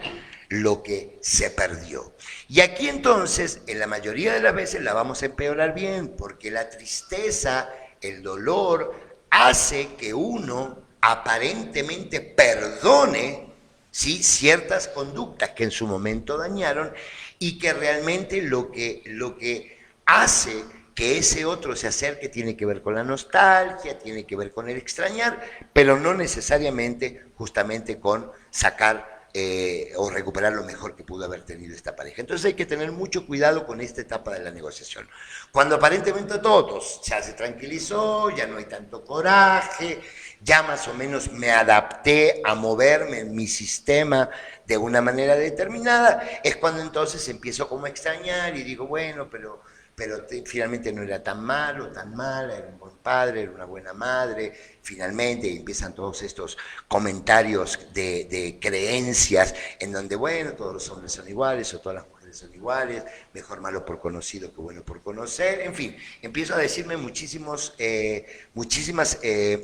lo que se perdió. Y aquí entonces, en la mayoría de las veces la vamos a empeorar bien, porque la tristeza, el dolor, hace que uno aparentemente perdone, ¿sí?, ciertas conductas que en su momento dañaron y que realmente lo que hace que ese otro se acerque tiene que ver con la nostalgia, tiene que ver con el extrañar, pero no necesariamente justamente con sacar o recuperar lo mejor que pudo haber tenido esta pareja. Entonces hay que tener mucho cuidado con esta etapa de la negociación. Cuando aparentemente todos ya se tranquilizó, ya no hay tanto coraje, ya más o menos me adapté a moverme en mi sistema de una manera determinada, es cuando entonces empiezo como a extrañar y digo, bueno, pero finalmente no era tan malo, tan mala, era un buen padre, era una buena madre, finalmente empiezan todos estos comentarios de creencias en donde, bueno, todos los hombres son iguales o todas las mujeres tres son iguales, mejor malo por conocido que bueno por conocer, en fin, empiezo a decirme muchísimas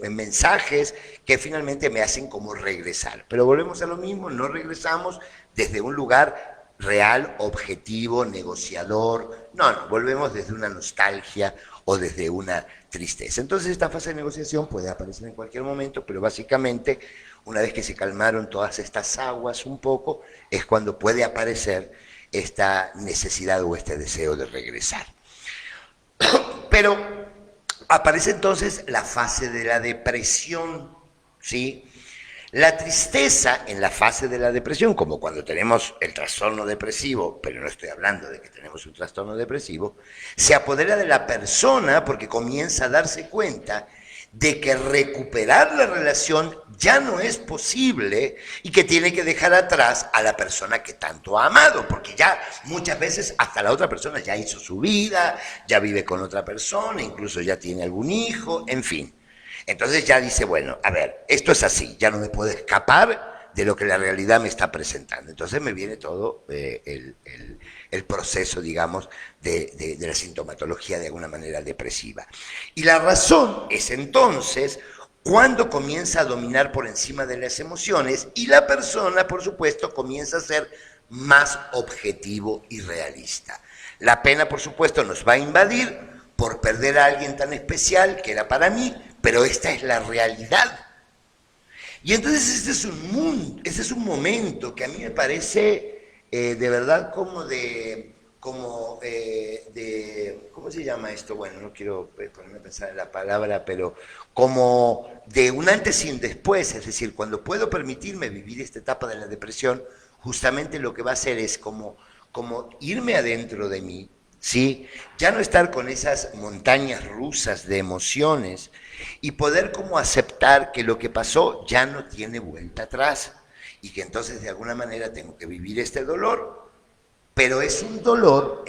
mensajes que finalmente me hacen como regresar. Pero volvemos a lo mismo, no regresamos desde un lugar real, objetivo, negociador, no, volvemos desde una nostalgia o desde una tristeza. Entonces esta fase de negociación puede aparecer en cualquier momento, pero básicamente una vez que se calmaron todas estas aguas un poco, es cuando puede aparecer esta necesidad o este deseo de regresar. Pero aparece entonces la fase de la depresión, ¿sí? La tristeza en la fase de la depresión, como cuando tenemos el trastorno depresivo, pero no estoy hablando de que tenemos un trastorno depresivo, se apodera de la persona porque comienza a darse cuenta de que recuperar la relación ya no es posible y que tiene que dejar atrás a la persona que tanto ha amado, porque ya muchas veces hasta la otra persona ya hizo su vida, ya vive con otra persona, incluso ya tiene algún hijo, en fin. Entonces ya dice, bueno, a ver, esto es así, ya no me puedo escapar de lo que la realidad me está presentando. Entonces me viene todo el proceso, digamos, de la sintomatología de alguna manera depresiva. Y la razón es entonces cuando comienza a dominar por encima de las emociones y la persona, por supuesto, comienza a ser más objetivo y realista. La pena, por supuesto, nos va a invadir por perder a alguien tan especial que era para mí, pero esta es la realidad. Y entonces este es un momento que a mí me parece de verdad como ¿cómo se llama esto? Bueno, no quiero ponerme a pensar en la palabra, pero como de un antes y un después, es decir, cuando puedo permitirme vivir esta etapa de la depresión, justamente lo que va a hacer es como irme adentro de mí, ¿sí? Ya no estar con esas montañas rusas de emociones y poder como aceptar que lo que pasó ya no tiene vuelta atrás y que entonces de alguna manera tengo que vivir este dolor, pero es un dolor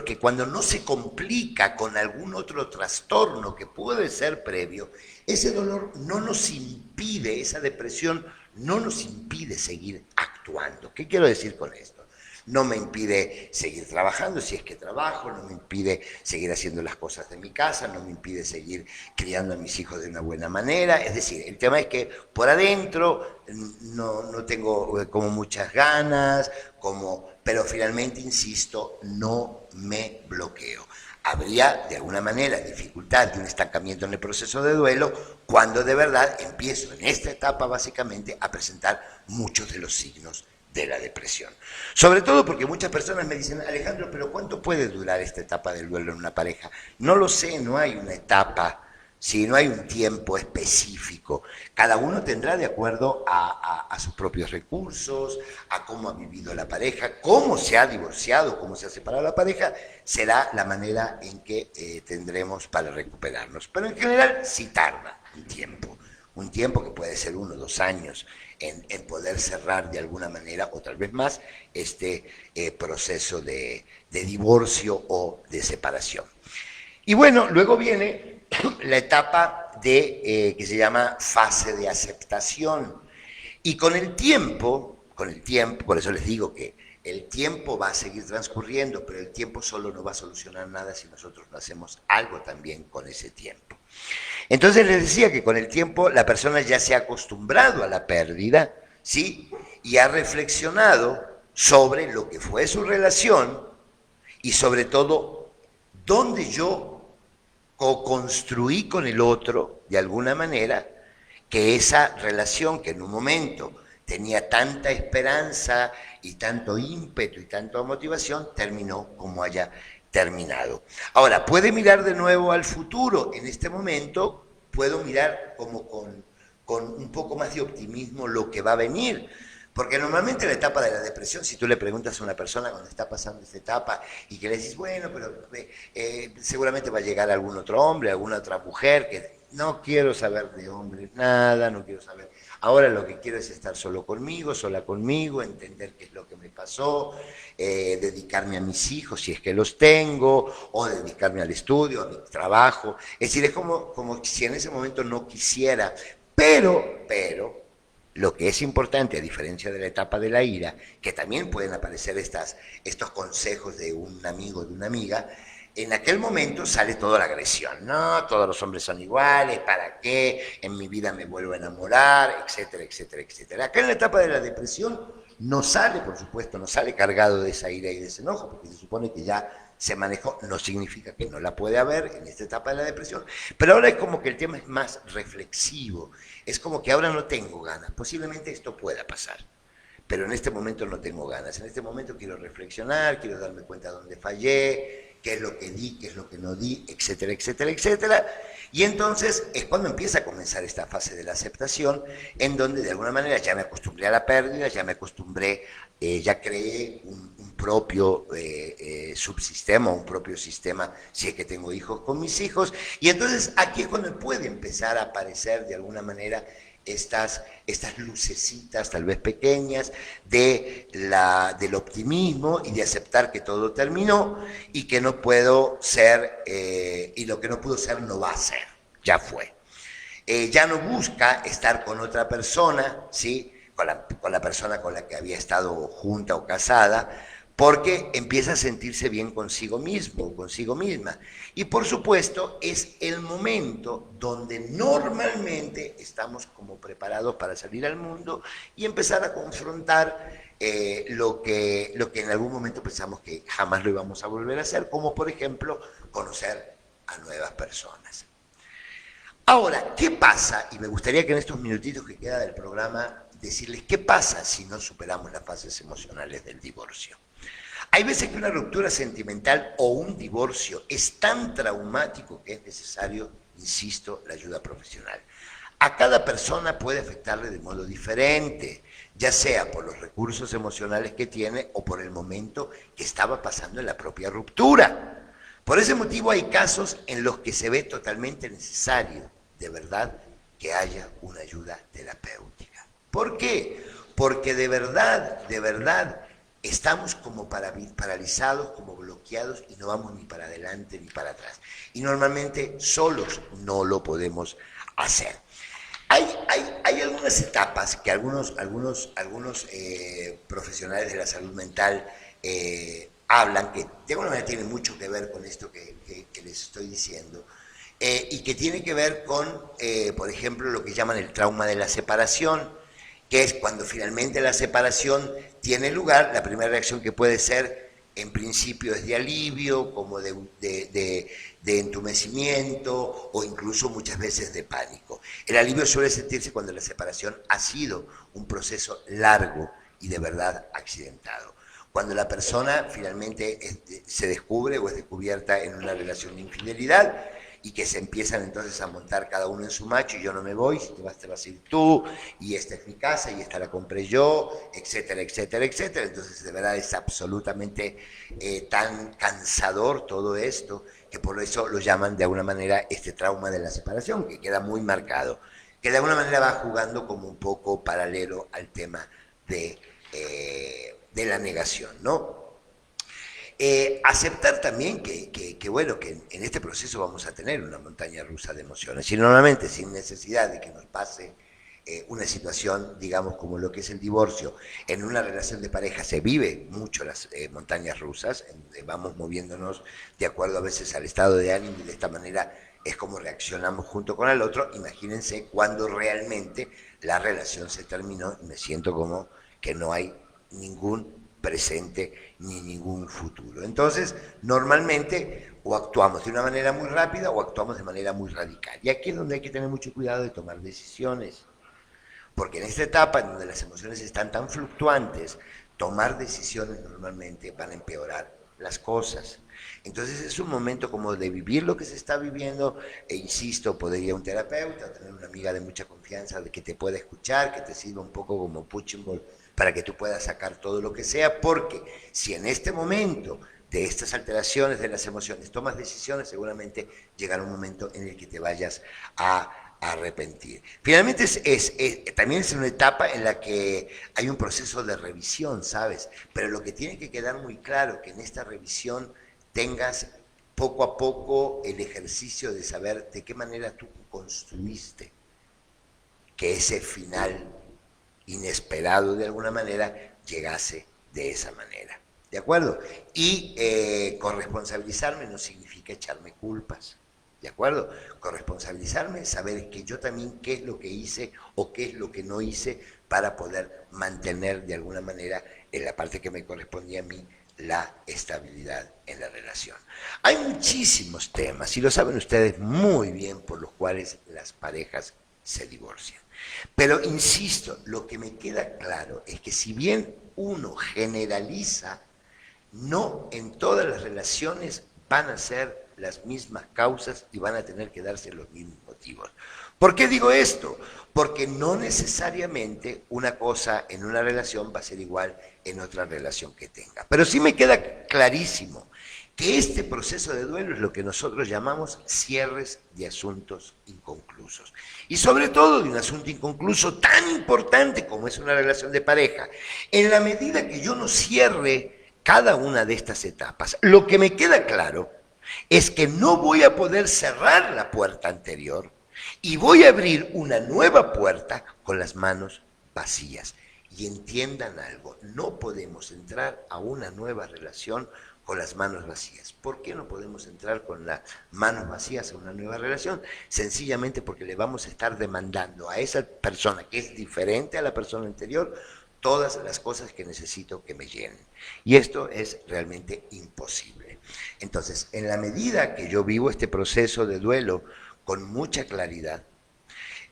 que cuando no se complica con algún otro trastorno que puede ser previo, ese dolor no nos impide, esa depresión no nos impide seguir actuando. ¿Qué quiero decir con esto? No me impide seguir trabajando si es que trabajo, no me impide seguir haciendo las cosas de mi casa, no me impide seguir criando a mis hijos de una buena manera. Es decir, el tema es que por adentro no tengo como muchas ganas, pero finalmente, insisto, no me bloqueo. Habría de alguna manera dificultad de un estancamiento en el proceso de duelo cuando de verdad empiezo en esta etapa básicamente a presentar muchos de los signos de la depresión. Sobre todo porque muchas personas me dicen, Alejandro, pero ¿cuánto puede durar esta etapa del duelo en una pareja? No lo sé, no hay una etapa, ¿sí? No hay un tiempo específico. Cada uno tendrá de acuerdo a sus propios recursos, a cómo ha vivido la pareja, cómo se ha divorciado, cómo se ha separado la pareja, será la manera en que tendremos para recuperarnos. Pero en general sí tarda un tiempo que puede ser 1 o 2 años, en poder cerrar de alguna manera, o tal vez más, este proceso de divorcio o de separación. Y bueno, luego viene la etapa que se llama fase de aceptación. Y con el tiempo, por eso les digo que el tiempo va a seguir transcurriendo, pero el tiempo solo no va a solucionar nada si nosotros no hacemos algo también con ese tiempo. Entonces les decía que con el tiempo la persona ya se ha acostumbrado a la pérdida, ¿sí? Y ha reflexionado sobre lo que fue su relación y sobre todo dónde yo co-construí con el otro, de alguna manera, que esa relación que en un momento tenía tanta esperanza y tanto ímpetu y tanta motivación, terminó como haya terminado. Ahora, puede mirar de nuevo al futuro. En este momento puedo mirar como con un poco más de optimismo lo que va a venir. Porque normalmente la etapa de la depresión, si tú le preguntas a una persona cuando está pasando esta etapa y que le dices, bueno, pero seguramente va a llegar algún otro hombre, alguna otra mujer, que no quiero saber de hombres nada, no quiero saber. Ahora lo que quiero es estar solo conmigo, sola conmigo, entender qué es lo que me pasó, dedicarme a mis hijos si es que los tengo, o dedicarme al estudio, a mi trabajo. Es decir, es como si en ese momento no quisiera, pero Lo que es importante, a diferencia de la etapa de la ira, que también pueden aparecer estos consejos de un amigo, de una amiga, en aquel momento sale toda la agresión. No, todos los hombres son iguales, ¿para qué? En mi vida me vuelvo a enamorar, etcétera, etcétera, etcétera. Acá en la etapa de la depresión no sale, por supuesto, no sale cargado de esa ira y de ese enojo, porque se supone que ya se manejó, no significa que no la puede haber en esta etapa de la depresión, pero ahora es como que el tema es más reflexivo, es como que ahora no tengo ganas, posiblemente esto pueda pasar, pero en este momento no tengo ganas, en este momento quiero reflexionar, quiero darme cuenta de dónde fallé, qué es lo que di, qué es lo que no di, etcétera, etcétera, etcétera. Y entonces es cuando empieza a comenzar esta fase de la aceptación, en donde de alguna manera ya me acostumbré a la pérdida, ya me acostumbré, ya creé un propio subsistema, un propio sistema, si es que tengo hijos con mis hijos, y entonces aquí es cuando puede empezar a aparecer de alguna manera estas lucecitas, tal vez pequeñas, del optimismo y de aceptar que todo terminó y que no puedo ser, y lo que no pudo ser no va a ser, ya fue. Ya no busca estar con otra persona, ¿sí? Con la persona con la que había estado junta o casada, porque empieza a sentirse bien consigo mismo, consigo misma. Y por supuesto es el momento donde normalmente estamos como preparados para salir al mundo y empezar a confrontar lo que en algún momento pensamos que jamás lo íbamos a volver a hacer, como por ejemplo conocer a nuevas personas. Ahora, ¿qué pasa? Y me gustaría que en estos minutitos que queda del programa decirles qué pasa si no superamos las fases emocionales del divorcio. Hay veces que una ruptura sentimental o un divorcio es tan traumático que es necesario, insisto, la ayuda profesional. A cada persona puede afectarle de modo diferente, ya sea por los recursos emocionales que tiene o por el momento que estaba pasando en la propia ruptura. Por ese motivo hay casos en los que se ve totalmente necesario, de verdad, que haya una ayuda terapéutica. ¿Por qué? Porque de verdad, estamos como paralizados, como bloqueados y no vamos ni para adelante ni para atrás. Y normalmente solos no lo podemos hacer. Hay algunas etapas que algunos profesionales de la salud mental hablan, que de alguna manera tienen mucho que ver con esto que les estoy diciendo, y que tiene que ver con, por ejemplo, lo que llaman el trauma de la separación, que es cuando finalmente la separación tiene lugar, la primera reacción que puede ser, en principio, es de alivio, como de entumecimiento o incluso muchas veces de pánico. El alivio suele sentirse cuando la separación ha sido un proceso largo y de verdad accidentado. Cuando la persona finalmente se descubre o es descubierta en una relación de infidelidad, y que se empiezan entonces a montar cada uno en su macho, y yo no me voy, si te vas a ir tú, y esta es mi casa, y esta la compré yo, etcétera, etcétera, etcétera. Entonces de verdad es absolutamente tan cansador todo esto, que por eso lo llaman de alguna manera este trauma de la separación, que queda muy marcado, que de alguna manera va jugando como un poco paralelo al tema de la negación, ¿no? Aceptar también bueno, que en este proceso vamos a tener una montaña rusa de emociones, y normalmente sin necesidad de que nos pase una situación, digamos, como lo que es el divorcio. En una relación de pareja se vive mucho las montañas rusas, vamos moviéndonos de acuerdo a veces al estado de ánimo, y de esta manera es como reaccionamos junto con el otro. Imagínense cuando realmente la relación se terminó y me siento como que no hay ningún presente ni ningún futuro. Entonces, normalmente o actuamos de una manera muy rápida o actuamos de manera muy radical. Y aquí es donde hay que tener mucho cuidado de tomar decisiones, porque en esta etapa en donde las emociones están tan fluctuantes, tomar decisiones normalmente van a empeorar las cosas. Entonces es un momento como de vivir lo que se está viviendo, e insisto, poder ir a un terapeuta, tener una amiga de mucha confianza de que te pueda escuchar, que te sirva un poco como punching ball para que tú puedas sacar todo lo que sea, porque si en este momento de estas alteraciones de las emociones tomas decisiones, seguramente llegará un momento en el que te vayas a arrepentir. Finalmente también es una etapa en la que hay un proceso de revisión, ¿sabes? Pero lo que tiene que quedar muy claro, que en esta revisión tengas poco a poco el ejercicio de saber de qué manera tú construiste que ese final inesperado de alguna manera, llegase de esa manera. ¿De acuerdo? Y corresponsabilizarme no significa echarme culpas. ¿De acuerdo? Corresponsabilizarme, saber que yo también qué es lo que hice o qué es lo que no hice para poder mantener de alguna manera, en la parte que me correspondía a mí, la estabilidad en la relación. Hay muchísimos temas, y lo saben ustedes muy bien, por los cuales las parejas se divorcian. Pero insisto, lo que me queda claro es que si bien uno generaliza, no en todas las relaciones van a ser las mismas causas y van a tener que darse los mismos motivos. ¿Por qué digo esto? Porque no necesariamente una cosa en una relación va a ser igual en otra relación que tenga. Pero sí me queda clarísimo que este proceso de duelo es lo que nosotros llamamos cierres de asuntos inconclusos. Y sobre todo de un asunto inconcluso tan importante como es una relación de pareja. En la medida que yo no cierre cada una de estas etapas, lo que me queda claro es que no voy a poder cerrar la puerta anterior y voy a abrir una nueva puerta con las manos vacías. Y entiendan algo, no podemos entrar a una nueva relación con las manos vacías. ¿Por qué no podemos entrar con las manos vacías a una nueva relación? Sencillamente porque le vamos a estar demandando a esa persona que es diferente a la persona anterior todas las cosas que necesito que me llenen. Y esto es realmente imposible. Entonces, en la medida que yo vivo este proceso de duelo con mucha claridad,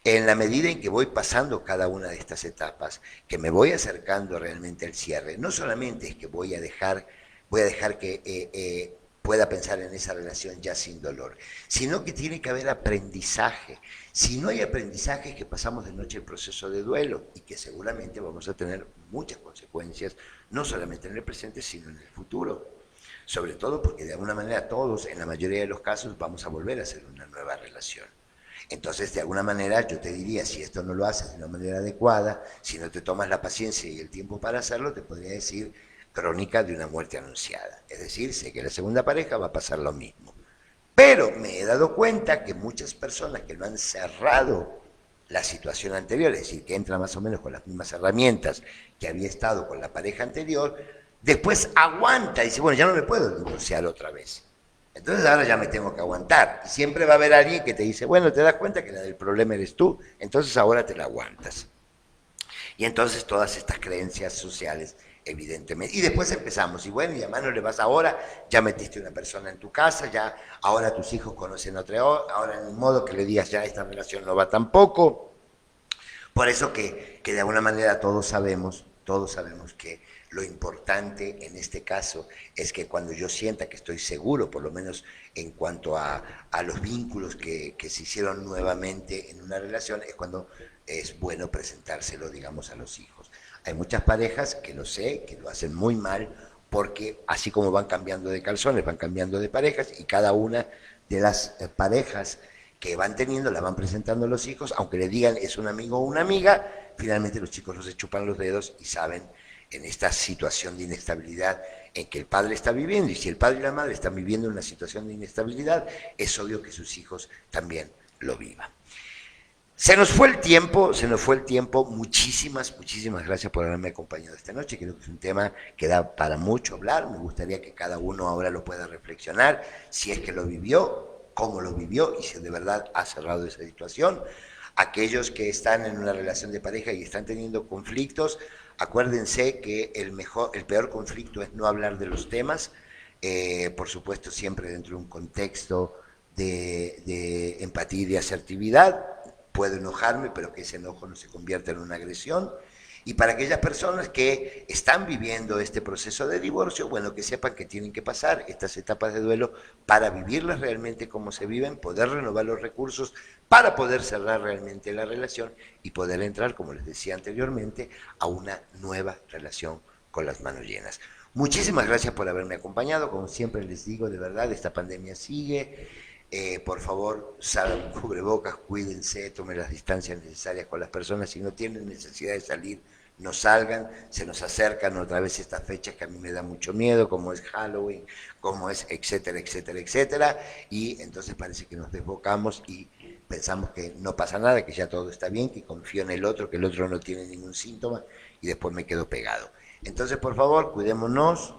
en la medida en que voy pasando cada una de estas etapas, que me voy acercando realmente al cierre, no solamente es que voy a dejar que pueda pensar en esa relación ya sin dolor, sino que tiene que haber aprendizaje. Si no hay aprendizaje es que pasamos de noche el proceso de duelo y que seguramente vamos a tener muchas consecuencias, no solamente en el presente, sino en el futuro. Sobre todo porque de alguna manera todos, en la mayoría de los casos, vamos a volver a hacer una nueva relación. Entonces, de alguna manera, yo te diría, si esto no lo haces de una manera adecuada, si no te tomas la paciencia y el tiempo para hacerlo, te podría decir crónica de una muerte anunciada. Es decir, sé que la segunda pareja va a pasar lo mismo. Pero me he dado cuenta que muchas personas que no han cerrado la situación anterior, es decir, que entra más o menos con las mismas herramientas que había estado con la pareja anterior, después aguanta y dice, bueno, ya no me puedo divorciar otra vez. Entonces ahora ya me tengo que aguantar. Y siempre va a haber alguien que te dice, bueno, te das cuenta que la del problema eres tú, entonces ahora te la aguantas. Y entonces todas estas creencias sociales, evidentemente. Y después empezamos, y bueno, y a mano le vas ahora, ya metiste una persona en tu casa, ya ahora tus hijos conocen a otra, ahora ni modo que le digas, ya esta relación no va tampoco. Por eso que de alguna manera todos sabemos que lo importante en este caso es que cuando yo sienta que estoy seguro, por lo menos en cuanto a los vínculos que se hicieron nuevamente en una relación, es cuando es bueno presentárselo, digamos, a los hijos. Hay muchas parejas que lo sé, que lo hacen muy mal, porque así como van cambiando de calzones, van cambiando de parejas y cada una de las parejas que van teniendo, la van presentando a los hijos, aunque le digan es un amigo o una amiga, finalmente los chicos no se chupan los dedos y saben en esta situación de inestabilidad en que el padre está viviendo, y si el padre y la madre están viviendo una situación de inestabilidad, es obvio que sus hijos también lo vivan. Se nos fue el tiempo. Muchísimas gracias por haberme acompañado esta noche. Creo que es un tema que da para mucho hablar. Me gustaría que cada uno ahora lo pueda reflexionar, si es que lo vivió, cómo lo vivió y si de verdad ha cerrado esa situación. Aquellos que están en una relación de pareja y están teniendo conflictos, acuérdense que el peor conflicto es no hablar de los temas, por supuesto siempre dentro de un contexto de empatía y de asertividad. Puedo enojarme, pero que ese enojo no se convierta en una agresión. Y para aquellas personas que están viviendo este proceso de divorcio, bueno, que sepan que tienen que pasar estas etapas de duelo para vivirlas realmente como se viven, poder renovar los recursos, para poder cerrar realmente la relación y poder entrar, como les decía anteriormente, a una nueva relación con las manos llenas. Muchísimas gracias por haberme acompañado. Como siempre les digo, de verdad, esta pandemia sigue. Por favor, salgan cubrebocas, cuídense, tomen las distancias necesarias con las personas. Si no tienen necesidad de salir, no salgan, se nos acercan otra vez estas fechas que a mí me da mucho miedo, como es Halloween, como es etcétera, etcétera, etcétera, y entonces parece que nos desbocamos y pensamos que no pasa nada, que ya todo está bien, que confío en el otro, que el otro no tiene ningún síntoma y después me quedo pegado. Entonces, por favor, cuidémonos.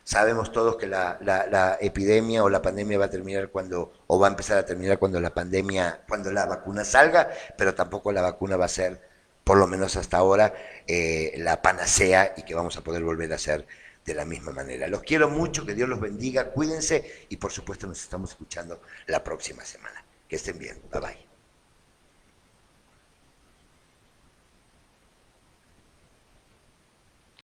Sabemos todos que la epidemia o la pandemia va a terminar cuando, o va a empezar a terminar cuando la pandemia, cuando la vacuna salga, pero tampoco la vacuna va a ser, por lo menos hasta ahora, la panacea y que vamos a poder volver a hacer de la misma manera. Los quiero mucho, que Dios los bendiga, cuídense y por supuesto nos estamos escuchando la próxima semana. Que estén bien, bye bye.